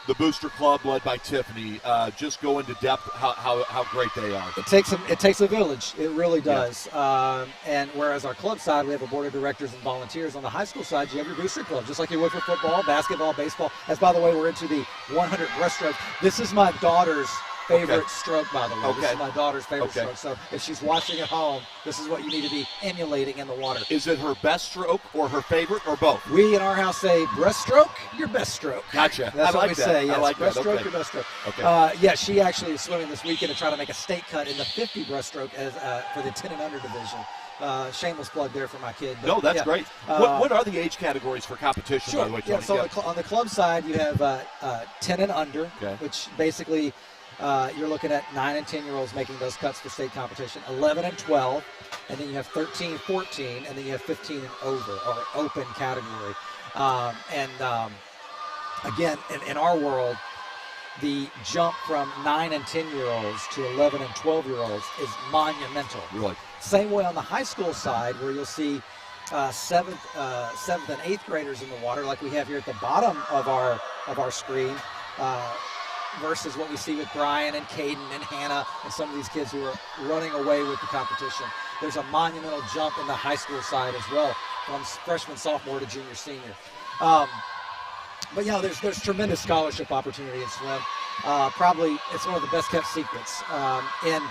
The Booster Club, led by Tiffany, just go into depth how great they are. It takes a village. It really does. Yeah. And whereas our club side, we have a board of directors and volunteers. On the high school side, you have your Booster Club, just like you would for football, basketball, baseball. As, by the way, we're into the 100 breaststroke. This is my daughter's favorite stroke, by the way. This is my daughter's favorite stroke. So if she's watching at home, this is what you need to be emulating in the water. Is it her best stroke or her favorite or both? We in our house say breaststroke, your best stroke. Gotcha. That's what we say. Yes, I like breaststroke, your best stroke. Okay. She actually is swimming this weekend to try to make a state cut in the 50 breaststroke as for the 10 and under division. Shameless plug there for my kid. But, no, that's great. What are the age categories for competition, by the way, Tony? Yeah, so on the club side, you have 10 and under, which basically you're looking at 9 and 10-year-olds making those cuts for state competition, 11 and 12, and then you have 13, 14, and then you have 15 and over, or open category. Again, in our world, the jump from 9 and 10-year-olds to 11 and 12-year-olds is monumental. Really? Same way on the high school side, where you'll see seventh and eighth graders in the water, like we have here at the bottom of our screen, versus what we see with Brian and Caden and Hannah and some of these kids who are running away with the competition. there's a monumental jump in the high school side as well, from freshman, sophomore to junior, senior. But there's tremendous scholarship opportunity in swim. Probably it's one of the best kept secrets in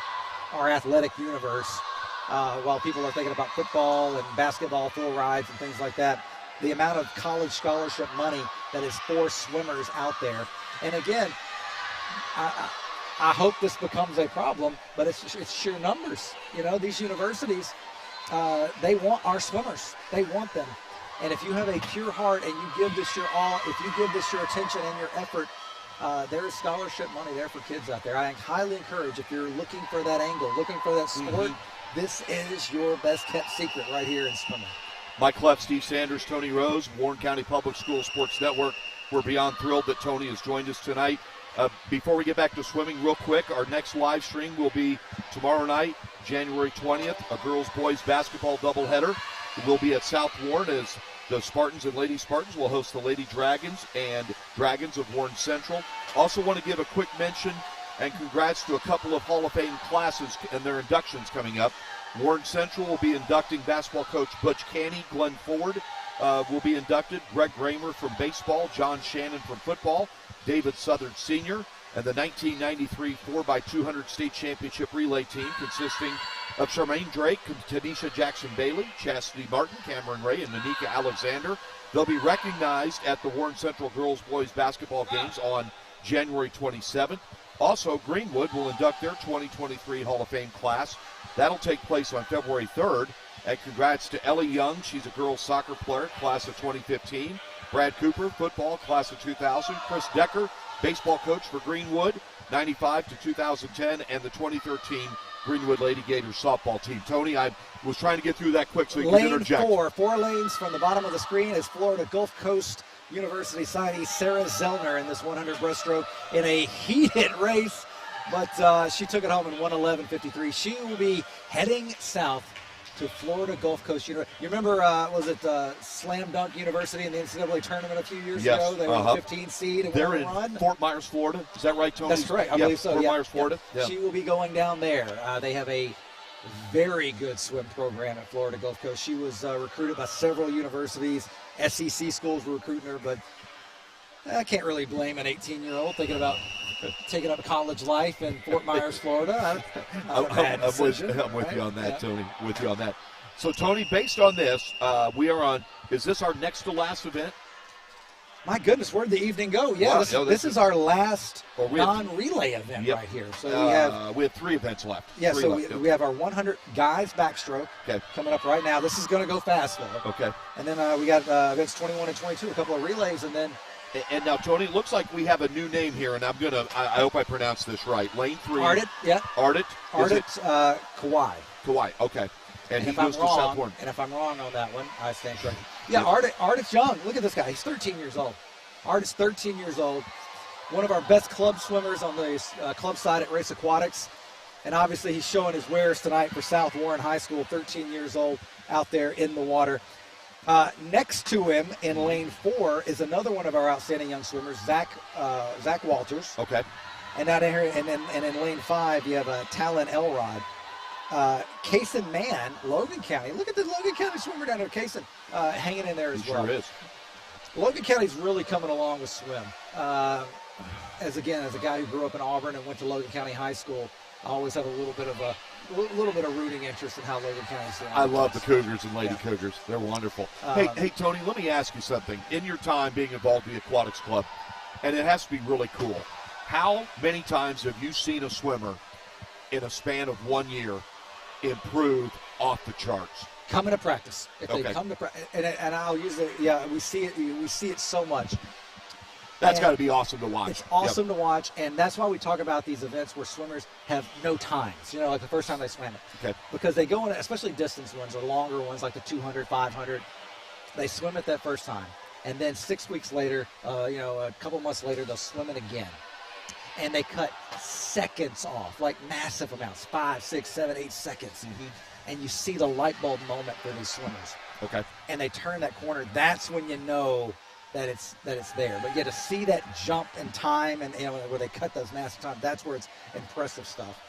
our athletic universe. While people are thinking about football and basketball, full rides and things like that, the amount of college scholarship money that is for swimmers out there. And again, I hope this becomes a problem, but it's sheer numbers. These universities, they want our swimmers. They want them. And if you have a pure heart and you give this your all, if you give this your attention and your effort, there is scholarship money there for kids out there. I highly encourage, if you're looking for that angle, looking for that sport, this is your best kept secret right here in swimming. Mike Clef, Steve Sanders, Tony Rose, Warren County Public School Sports Network. We're beyond thrilled that Tony has joined us tonight. Before we get back to swimming real quick, our next live stream will be tomorrow night, January 20th, a girls-boys basketball doubleheader. We'll be at South Warren as the Spartans and Lady Spartans will host the Lady Dragons and Dragons of Warren Central. Also want to give a quick mention and congrats to a couple of Hall of Fame classes and their inductions coming up. Warren Central will be inducting basketball coach Butch Canny. Glenn Ford will be inducted. Greg Raymer from baseball. John Shannon from football. David Southard Sr. And the 1993 4x200 state championship relay team consisting of Charmaine Drake, Tanisha Jackson-Bailey, Chastity Martin, Cameron Ray, and Nanika Alexander. They'll be recognized at the Warren Central girls-boys basketball games on January 27th. Also, Greenwood will induct their 2023 Hall of Fame class. That'll take place on February 3rd. And congrats to Ellie Young. She's a girls soccer player, class of 2015. Brad Cooper, football, class of 2000. Chris Decker, baseball coach for Greenwood, 95 to 2010. And the 2013 Greenwood Lady Gators softball team. Tony, I was trying to get through that quick so you can interject. Lane 4 lanes from the bottom of the screen is Florida Gulf Coast University signee Sarah Zellner in this 100 breaststroke in a heated race, but she took it home in 1:11.53. She will be heading south to Florida Gulf Coast University. You remember, was it Slam Dunk University in the NCAA tournament a few years ago? They were the 15 seed and they're won in a run. Fort Myers, Florida. Is that right, Tony? That's correct. I believe so. Fort Myers, Florida. Yeah. She will be going down there. They have a very good swim program at Florida Gulf Coast. She was recruited by several universities. SEC schools were recruiting her, but I can't really blame an 18-year-old thinking about taking up college life in Fort Myers, Florida. I'm with you on that, Tony. With you on that. So, Tony, based on this, we are on, is this our next to last event? My goodness, where'd the evening go? Yeah, Wow, this is our last non-relay event right here. So we have 3 events left. Yeah, Three so left. we have our 100 guys backstroke coming up right now. This is going to go fast, though. Okay. And then we got events 21 and 22, a couple of relays, and then. And now, Tony, it looks like we have a new name here, and I hope I pronounce this right. Lane 3. Ardit, yeah. Ardit? Kauai. Kauai, okay. And he if goes I'm to wrong, South Warren. And if I'm wrong on that one, I stand corrected. Yeah, Ardit's young. Look at this guy. He's 13 years old. Ardit's 13 years old. One of our best club swimmers on the club side at Race Aquatics. And obviously he's showing his wares tonight for South Warren High School, 13 years old, out there in the water. Next to him in lane 4 is another one of our outstanding young swimmers, Zach Walters. Okay. And down here, and in lane 5, you have Talon Elrod. Kaysen Mann, Logan County. Look at the Logan County swimmer down there, Kaysen, hanging in there as well. Sure is. Logan County's really coming along with swim. As a guy who grew up in Auburn and went to Logan County High School, I always have a little bit of rooting interest in how Logan County's doing. I love the Cougars and Lady Cougars. They're wonderful. Hey, Tony, let me ask you something. In your time being involved in the Aquatics Club, and it has to be really cool, how many times have you seen a swimmer in a span of 1 year improve off the charts? Coming to practice. If they come to practice, and I'll use it. Yeah, we see it so much. That's got to be awesome to watch. It's awesome to watch, and that's why we talk about these events where swimmers have no times. You know, like the first time they swam it. Okay. Because they go in, especially distance ones or longer ones like the 200, 500. They swim it that first time, and then 6 weeks later, a couple months later, they'll swim it again. And they cut seconds off, like massive amounts, 5, 6, 7, 8 seconds. Mm-hmm. And you see the light bulb moment for these swimmers. Okay. And they turn that corner. That's when you know that it's there. But to see that jump in time and where they cut those massive times, that's where it's impressive stuff.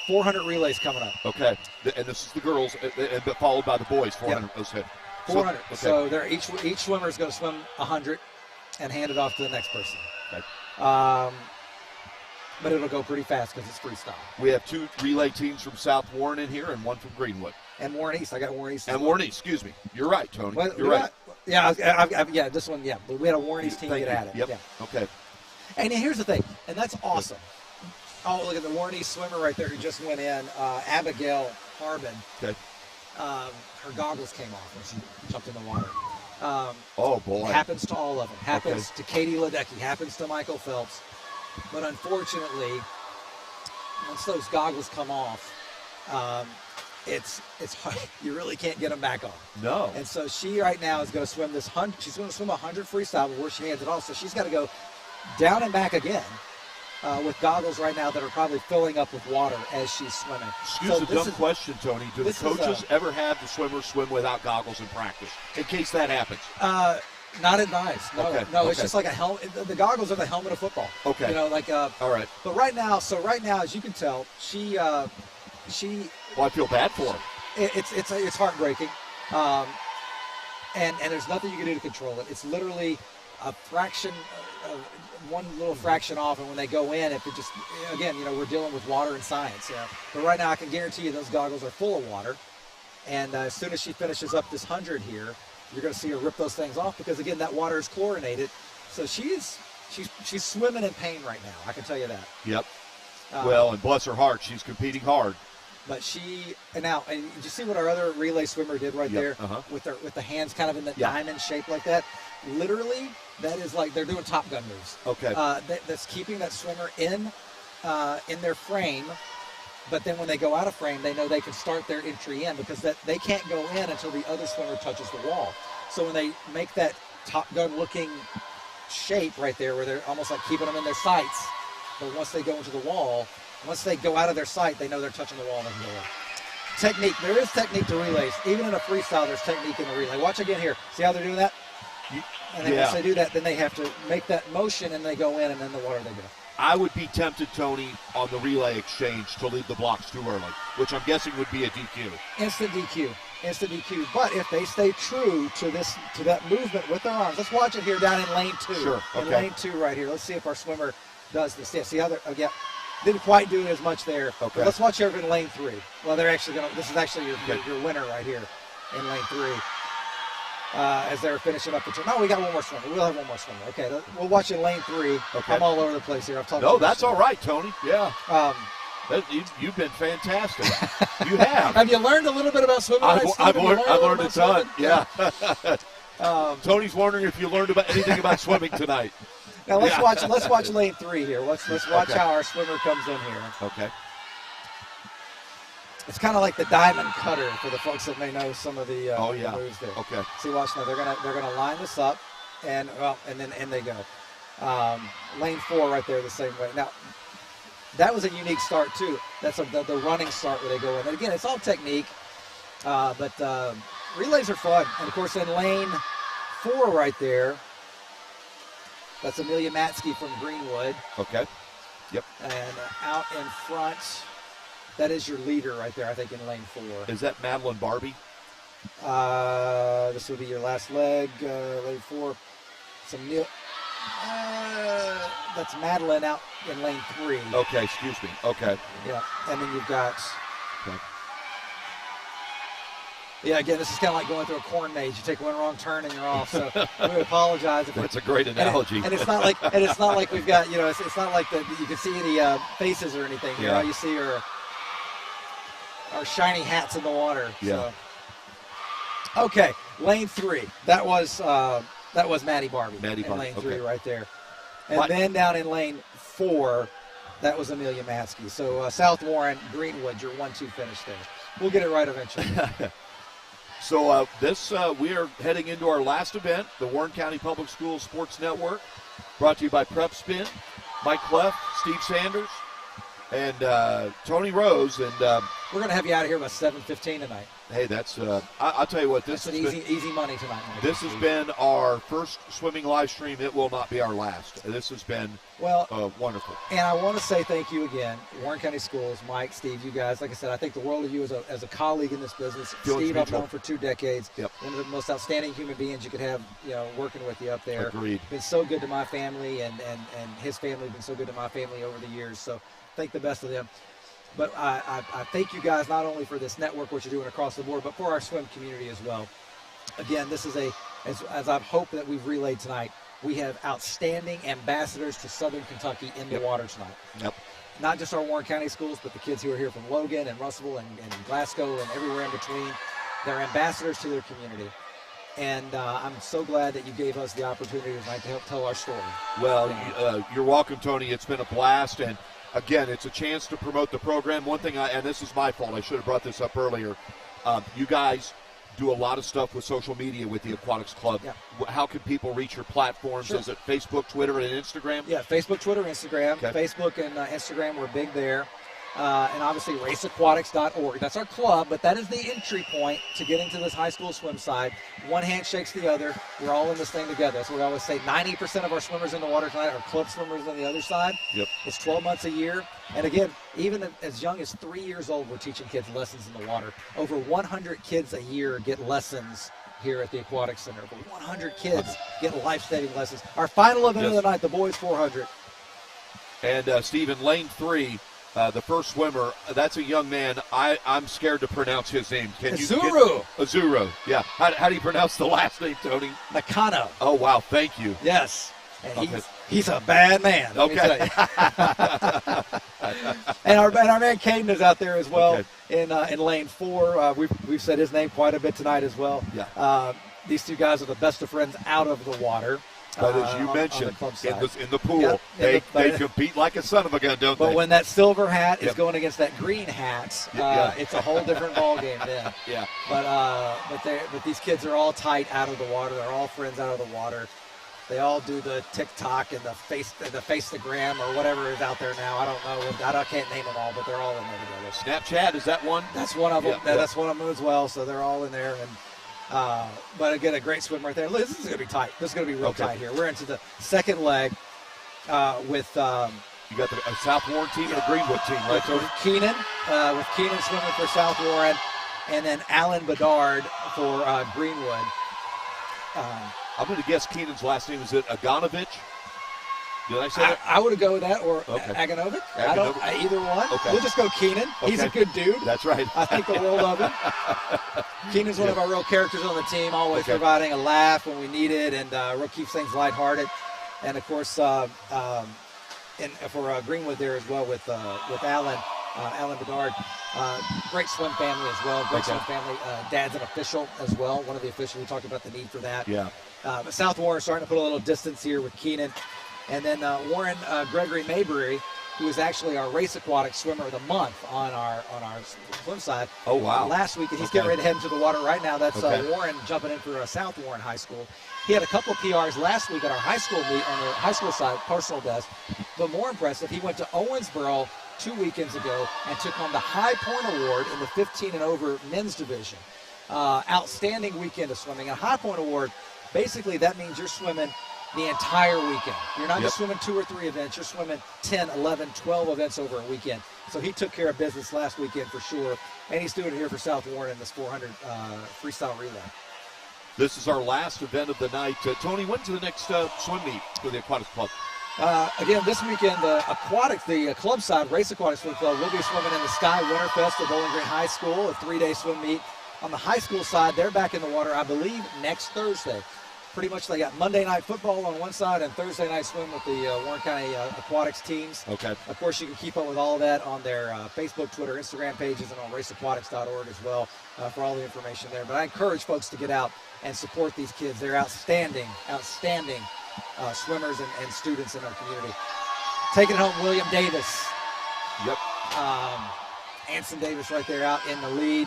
400 relays coming up. Okay. And this is the girls, and followed by the boys, 400. Yep. Okay. 400. Okay. So they're each swimmer is going to swim 100 and hand it off to the next person. Okay. But it'll go pretty fast because it's freestyle. We have 2 relay teams from South Warren in here and 1 from Greenwood. And Warren East. I got Warren East. And Warren East, excuse me. You're right, Tony. Well, You're right. Yeah, this one, yeah. But we had a Warren East team Thank get you. at it. Yep. Yeah. Okay. And here's the thing, and that's awesome. Oh, look at the Warren East swimmer right there who just went in, Abigail Harbin. Okay. Her goggles came off when she jumped in the water. Oh, boy. Happens to all of them. Happens to Katie Ledecky. Happens to Michael Phelps. But unfortunately, once those goggles come off, it's hard. You really can't get them back on. No. And so she right now is going to swim this 100. She's going to swim 100 freestyle before she hands it off. So she's got to go down and back again with goggles right now that are probably filling up with water as she's swimming. Excuse the dumb question, Tony. Do the coaches ever have the swimmers swim without goggles in practice in case that happens? Not advised. No, Okay. no. Okay. It's just like a helmet. The goggles are the helmet of football. Okay. You know, like. All right. But right now, as you can tell, she. Well, I feel bad for her. It's heartbreaking, and there's nothing you can do to control it. It's literally a fraction, one little fraction off, and when they go in, if it just again, we're dealing with water and science. Yeah. But right now, I can guarantee you those goggles are full of water, and as soon as she finishes up this 100 here, you're going to see her rip those things off because again, that water is chlorinated. So she's swimming in pain right now. I can tell you that. Yep. Well, and bless her heart, she's competing hard. But and did you see what our other relay swimmer did right there with the hands kind of in the diamond shape like that? Literally, that is like they're doing Top Gun moves. Okay. That's keeping that swimmer in their frame, but then when they go out of frame, they know they can start their entry in because they can't go in until the other swimmer touches the wall. So when they make that Top Gun looking shape right there, where they're almost like keeping them in their sights, but once they go into the wall. Once they go out of their sight, they know they're touching the wall and they can go in. Technique. There is technique to relays. Even in a freestyle, there's technique in the relay. Watch again here. See how they're doing that? And then once they do that, then they have to make that motion and they go in and in the water they go. I would be tempted, Tony, on the relay exchange to leave the blocks too early, which I'm guessing would be a DQ. Instant DQ. But if they stay true to that movement with their arms, let's watch it here down in lane 2. Sure. Okay. In lane 2 right here. Let's see if our swimmer does this. Yeah, see how they're, didn't quite do as much there. Okay. But let's watch here in lane 3. Well, they're actually going to, this is actually your winner right here in lane 3. As they're finishing up the turn. No, we got one more swimmer. We'll have one more swimmer. Okay, we'll watch in lane 3. Okay. I'm all over the place here. I've talked. No, that's all right, Tony. Yeah. You've been fantastic. You have. Have you learned a little bit about swimming? I've learned a ton. Yeah. Tony's wondering if you learned about anything about swimming tonight. Now let's watch lane 3 here. Let's watch how our swimmer comes in here. Okay. It's kind of like the diamond cutter for the folks that may know some of the moves there. Okay. See, watch now. They're gonna line this up, and they go. Lane 4 right there the same way. Now, that was a unique start too. That's the running start where they go in. And again, it's all technique, but relays are fun. And of course, in lane 4 right there, that's Amelia Matsky from Greenwood. Okay. Yep. And out in front, that is your leader right there, I think, in lane 4. Is that Madeline Barbie? This will be your last leg, lane 4. That's Madeline out in lane 3. Okay, excuse me. Okay. Yeah, and then you've got... Okay. Yeah, again, this is kind of like going through a corn maze. You take one wrong turn and you're off. So we apologize. That's a great analogy. And it's not like we've got, it's not like you can see any faces or anything here. Yeah. All you see are our shiny hats in the water. Yeah. So. Okay, lane 3. That was Maddie Barbie. Maddie Barbie. Lane 3 okay. right there. And then down in lane 4, that was Amelia Matsky. So South Warren, Greenwood, your 1-2 finish there. We'll get it right eventually. So we are heading into our last event, the Warren County Public Schools Sports Network, brought to you by Prep Spin, Mike Clef, Steve Sanders. and Tony Rose. And we're going to have you out of here by 7:15 tonight. hey, that's I'll tell you what, this That's has an been, easy money tonight, Mike. this has been our first swimming live stream. It will not be our last. This has been wonderful. And I want to say thank you again, Warren County Schools, Mike, Steve, you guys. Like I said, I think the world of you as a colleague in this business. Feelings Steve, I've mutual. known for 2 decades. Yep. One of the most outstanding human beings you could have, working with you up there. Agreed. Been so good to my family, and his family been so good to my family over the years. So thank the best of them. But I thank you guys not only for this network, what you're doing across the board, but for our swim community as well. Again, this is as I've hoped that we've relayed tonight, we have outstanding ambassadors to Southern Kentucky in the water tonight. Yep. Not just our Warren County schools, but the kids who are here from Logan and Russellville and Glasgow and everywhere in between. They're ambassadors to their community. And I'm so glad that you gave us the opportunity tonight to help tell our story. Well, you're welcome, Tony. It's been a blast. And, again, it's a chance to promote the program. One thing, and this is my fault, I should have brought this up earlier. You guys do a lot of stuff with social media with the Aquatics Club. Yeah. How can people reach your platforms? Sure. Is it Facebook, Twitter, and Instagram? Yeah, Facebook, Twitter, Instagram. Okay. Facebook and Instagram, we're big there. And obviously raceaquatics.org. That's our club, but that is the entry point to get into this high school swim side. One hand shakes the other. We're all in this thing together. So we always say 90% of our swimmers in the water tonight are club swimmers on the other side. Yep. It's 12 months a year. And again, even as young as 3 years old, we're teaching kids lessons in the water. Over 100 kids a year get lessons here at the Aquatic Center. Over 100 kids get life-saving lessons. Our final event of the night, the boys 400. And Stephen, lane 3, the first swimmer, that's a young man. I'm scared to pronounce his name. Can you? Azuru. Azuru, yeah. How do you pronounce the last name, Tony? Nakano. Oh, wow, thank you. Yes. And Okay. he's a bad man. let me Okay. tell you. and our man Caden is out there as well in lane 4. We've said his name quite a bit tonight as well. Yeah. These two guys are the best of friends out of the water. But as you on mentioned, the club side. in the pool, Yep. they compete like a son of a gun, don't But they? when that silver hat is Yep. going against that green hat, Yeah. it's a whole different ball game then. Yeah. But these kids are all tight out of the water. They're all friends out of the water. They all do the TikTok and the Faceagram or whatever is out there now. I don't know. I can't name them all, but they're all in there together. Snapchat, is that one? That's one of them. Yeah. That's one of them as well. So they're all in there. And but again, a great swim right there. This is going to be tight. This is going to be real tight here. We're into the second leg with. You got a South Warren team and a Greenwood team, right? With Keenan swimming for South Warren, and then Alan Bedard for Greenwood. I'm going to guess Keenan's last name. Is it Aganovich? Did I say that? I would go with that or Okay. Aganovic. Aganovic. Either one. Okay. We'll just go Keenan. He's a good dude. That's right. I think the world of him. Keenan's one of our real characters on the team, always Okay. providing a laugh when we need it, and keeps things lighthearted. And of course, for Greenwood there as well with Alan Bedard. Great swim family as well. Great swim family. Dad's an official as well. One of the officials. We talked about the need for that. Yeah. But South Warren starting to put a little distance here with Keenan. And then Warren Gregory Maybury, who is actually our Race Aquatic Swimmer of the Month on our swim side. Oh, wow. Last week, and he's getting ready to head into the water right now. That's Okay. Warren jumping in for South Warren High School. He had a couple of PRs last week at our high school meet on the high school side, personal best. But more impressive, he went to Owensboro 2 weekends ago and took home the High Point Award in the 15 and over men's division. Outstanding weekend of swimming. A High Point Award, basically that means you're swimming the entire weekend. You're not just swimming 2 or 3 events. You're swimming 10, 11, 12 events over a weekend. So he took care of business last weekend for sure. And he's doing it here for South Warren in this 400 freestyle relay. This is our last event of the night. Tony, when's the next swim meet for the Aquatics Club? Again, this weekend, the club side, Race Aquatics Swim Club, will be swimming in the Sky Winterfest at Bowling Green High School, a 3-day swim meet. On the high school side, they're back in the water, I believe, next Thursday. Pretty much they got Monday night football on one side and Thursday night swim with the Warren County Aquatics teams. Okay. Of course, you can keep up with all of that on their Facebook, Twitter, Instagram pages, and on raceaquatics.org as well for all the information there. But I encourage folks to get out and support these kids. They're outstanding swimmers and students in our community. Taking it home, William Davis. Yep. Anson Davis right there out in the lead.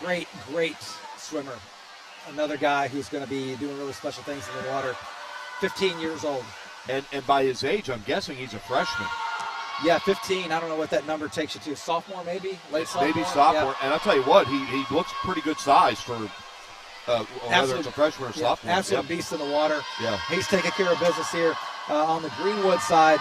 Great swimmer. Another guy who's going to be doing really special things in the water. 15 years old. And by his age, I'm guessing he's a freshman. Yeah, 15. I don't know what that number takes you to. Sophomore, maybe? Late sophomore? Maybe sophomore. Yeah. And I'll tell you what, he looks pretty good size for whether it's a freshman or sophomore. Absolute beast in the water. Yeah. He's taking care of business here. On the Greenwood side,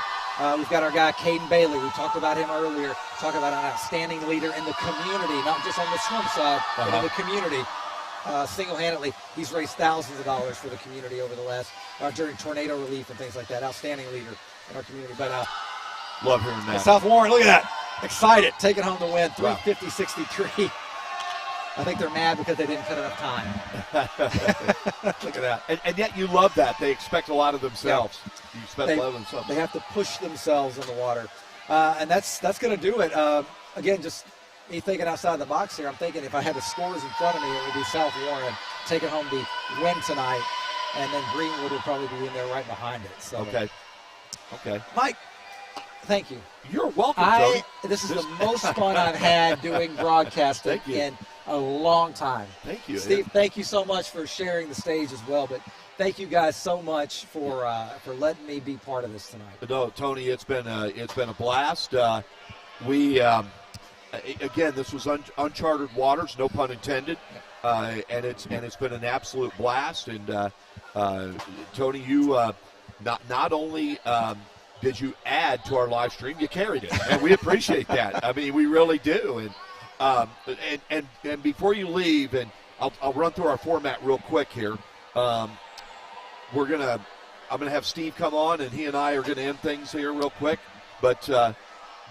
we've got our guy, Caden Bailey. We talked about him earlier. Talk about an outstanding leader in the community, not just on the swim side, but in the community. Single-handedly, he's raised thousands of dollars for the community over the last, during tornado relief and things like that. Outstanding leader in our community. But love hearing that. South Warren, look at that. Excited, taking home the win, 350-63. I think they're mad because they didn't cut enough time. Look at that. And yet you love that. They expect a lot of themselves. You expect a lot of themselves. They have to push themselves in the water. And that's going to do it. Again, just me thinking outside the box here, I'm thinking if I had the scores in front of me, it would be South Warren taking home the win tonight, and then Greenwood would probably be in there right behind it. So, Okay. Mike, thank you. You're welcome, Tony. This is the most fun I've had doing broadcasting in a long time. Thank you, Steve. Thank you so much for sharing the stage as well. But thank you guys so much for letting me be part of this tonight. No, Tony, it's been a blast. We again, this was uncharted waters, no pun intended, and it's been an absolute blast. And Tony, you not only did you add to our live stream, you carried it, and we appreciate that. I mean, we really do. And before you leave, and I'll run through our format real quick here. I'm gonna have Steve come on, and he and I are gonna end things here real quick. But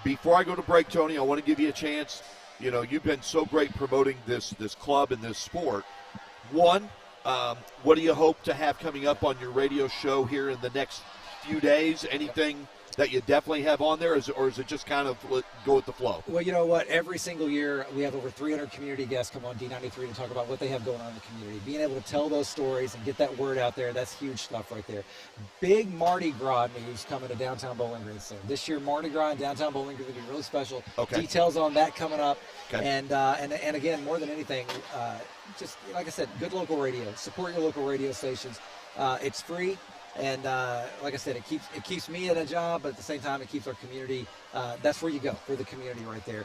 before I go to break, Tony, I want to give you a chance. You know, you've been so great promoting this club and this sport. One, what do you hope to have coming up on your radio show here in the next few days? Anything that you definitely have on there, or is it just kind of go with the flow? Well, you know what? Every single year we have over 300 community guests come on D93 to talk about what they have going on in the community. Being able to tell those stories and get that word out there, that's huge stuff right there. Big Mardi Gras news coming to downtown Bowling Green soon. This year, Mardi Gras in downtown Bowling Green will be really special. Okay. Details on that coming up. Okay. And again, more than anything, just like I said, good local radio. Support your local radio stations. It's free. And like I said, it keeps me at a job, but at the same time, it keeps our community. That's where you go for the community right there.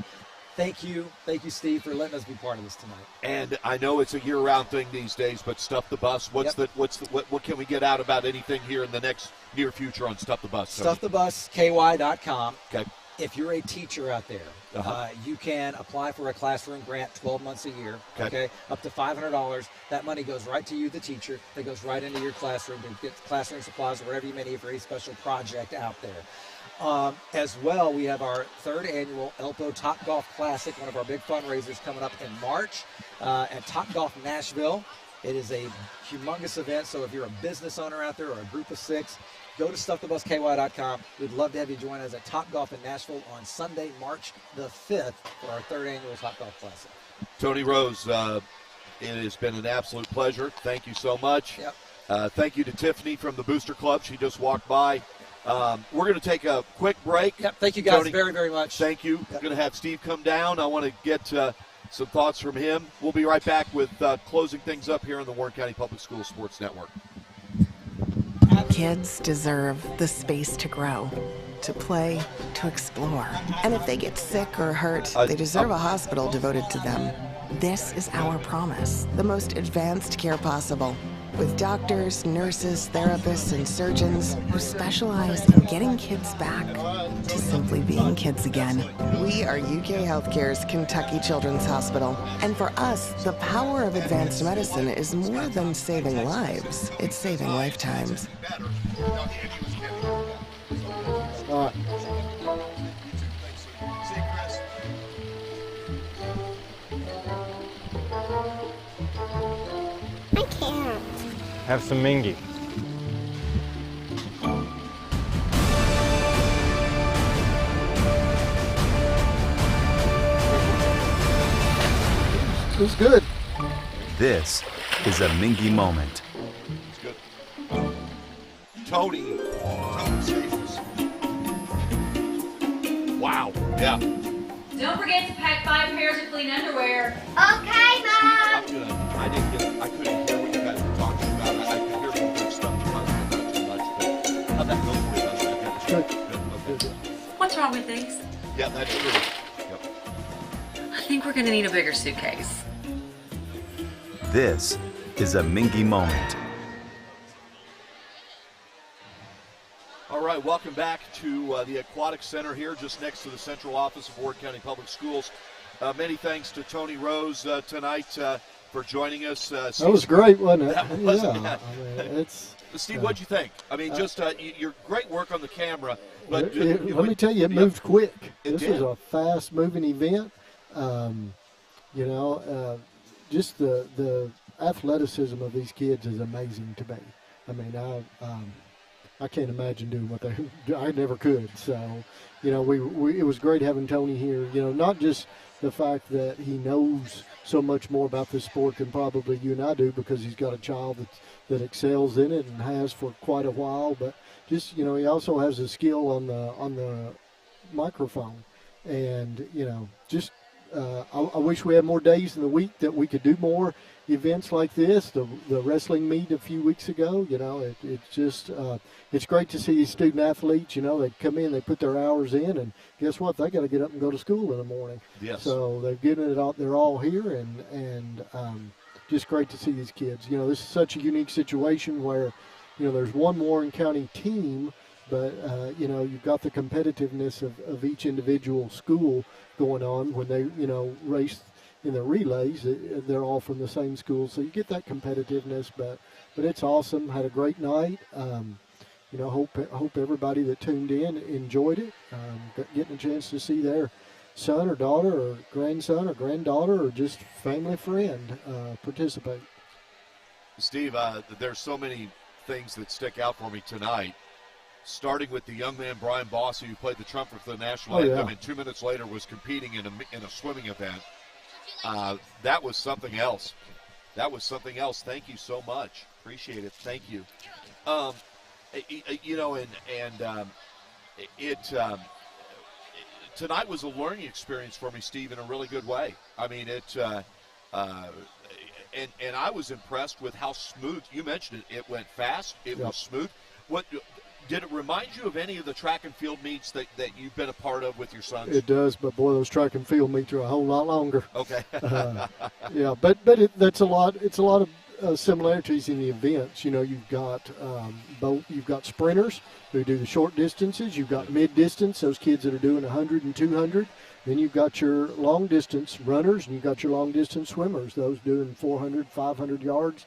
Thank you, Steve, for letting us be part of this tonight. And I know it's a year-round thing these days, but Stuff the Bus. What can we get out about anything here in the next near future on Stuff the Bus? StuffTheBusKY.com. Okay. If you're a teacher out there, you can apply for a classroom grant 12 months a year, okay? Up to $500. That money goes right to you, the teacher. That goes right into your classroom to get classroom supplies or whatever you may need for a special project out there. As well, we have our third annual Elpo Top Golf Classic, one of our big fundraisers coming up in March at Top Golf Nashville. It is a humongous event, so if you're a business owner out there or a group of 6, go to StuffTheBusKY.com. We'd love to have you join us at Top Golf in Nashville on Sunday, March the 5th for our third annual Top Golf Classic. Tony Rose, it has been an absolute pleasure. Thank you so much. Yep. Thank you to Tiffany from the Booster Club. She just walked by. We're going to take a quick break. Yep. Thank you guys Tony, very, very much. Thank you. We're going to have Steve come down. I want to get some thoughts from him. We'll be right back with closing things up here on the Warren County Public Schools Sports Network. Kids deserve the space to grow, to play, to explore. And if they get sick or hurt, they deserve a hospital devoted to them. This is our promise, the most advanced care possible, with doctors, nurses, therapists, and surgeons who specialize in getting kids back to simply being kids again. We are UK Healthcare's Kentucky Children's Hospital. And for us, the power of advanced medicine is more than saving lives. It's saving lifetimes. All right. I can't. Have some Mingy. It was good. This is a Mingy moment. It's good. Tony Staples. Wow. Yeah. Don't forget to pack 5 pairs of clean underwear. Okay, Mom. I couldn't hear what you guys were talking about. I could hear some good stuff. Not too much, but how'd that go for you? Good. Okay. What's wrong with things? Yeah, that's true. Yep. I think we're gonna need a bigger suitcase. This is a Mingy Moment. All right, welcome back to the Aquatic Center here, just next to the central office of Warren County Public Schools. Many thanks to Tony Rose tonight for joining us. That was great, wasn't it? That was, yeah. I mean, Steve, what'd you think? I mean, just your great work on the camera. But let me tell you, it moved quick. It This did. was a fast-moving event. Just the athleticism of these kids is amazing to me. I mean, I can't imagine doing what they. I never could. So, it was great having Tony here. Not just the fact that he knows so much more about this sport than probably you and I do, because he's got a child that excels in it and has for quite a while. But just he also has a skill on the microphone, and I wish we had more days in the week that we could do more events like this. The wrestling meet a few weeks ago, it's just it's great to see these student athletes. They come in, they put their hours in, and guess what? They got to get up and go to school in the morning. Yes. So they've given it out. They're all here, and just great to see these kids. This is such a unique situation where there's one Warren County team, but you've got the competitiveness of each individual school going on when they race in the relays. They're all from the same school, so you get that competitiveness. But it's awesome. Had a great night. Hope everybody that tuned in enjoyed it. Getting a chance to see their son or daughter or grandson or granddaughter or just family friend participate. Steve, there's so many things that stick out for me tonight. Starting with the young man Brian Bossy, who played the trumpet for the national anthem, and 2 minutes later was competing in a swimming event. That was something else. Thank you so much. Appreciate it. Thank you. Tonight was a learning experience for me, Steve, in a really good way. I mean, and I was impressed with how smooth. You mentioned it. It went fast. It was smooth. What did it remind you of any of the track and field meets that you've been a part of with your sons? It does, but boy, those track and field meets are a whole lot longer. Okay. But that's a lot. It's a lot of similarities in the events. You've got you've got sprinters who do the short distances. You've got mid distance, those kids that are doing 100 and 200. Then you've got your long distance runners, and you've got your long distance swimmers, those doing 400, 500 yards.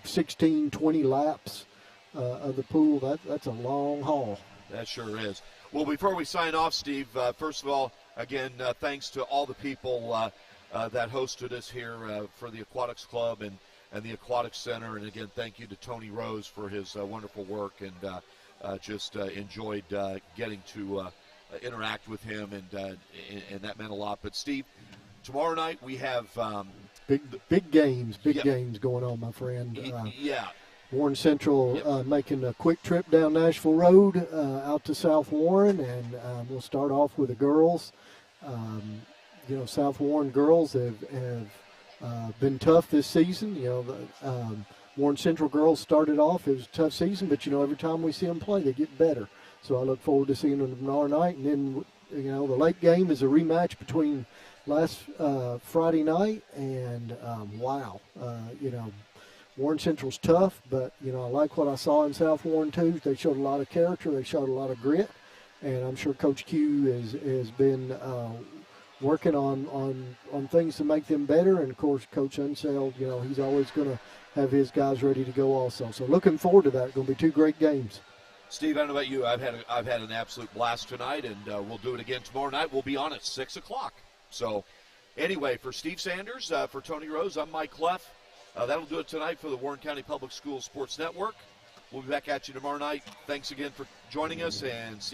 16, 20 laps of the pool. That's a long haul. That sure is. Well, before we sign off, Steve, first of all, again, thanks to all the people that hosted us here for the Aquatics Club and the Aquatics Center. And again, thank you to Tony Rose for his wonderful work, and just enjoyed getting to interact with him, and that meant a lot. But Steve, tomorrow night we have big games going on, my friend. Warren Central making a quick trip down Nashville Road out to South Warren, and we'll start off with the girls. South Warren girls have been tough this season. The Warren Central girls started off, it was a tough season, but every time we see them play, they get better. So I look forward to seeing them tomorrow night. And then, the late game is a rematch between last Friday night, and Warren Central's tough, but, I like what I saw in South Warren, too. They showed a lot of character. They showed a lot of grit, and I'm sure Coach Q has been working on things to make them better. And, of course, Coach Unseld, he's always going to have his guys ready to go also. So looking forward to that. It's going to be 2 great games. Steve, I don't know about you. I've had an absolute blast tonight, and we'll do it again tomorrow night. We'll be on at 6 o'clock. So, anyway, for Steve Sanders, for Tony Rose, I'm Mike Cleff. That'll do it tonight for the Warren County Public Schools Sports Network. We'll be back at you tomorrow night. Thanks again for joining us, and see you.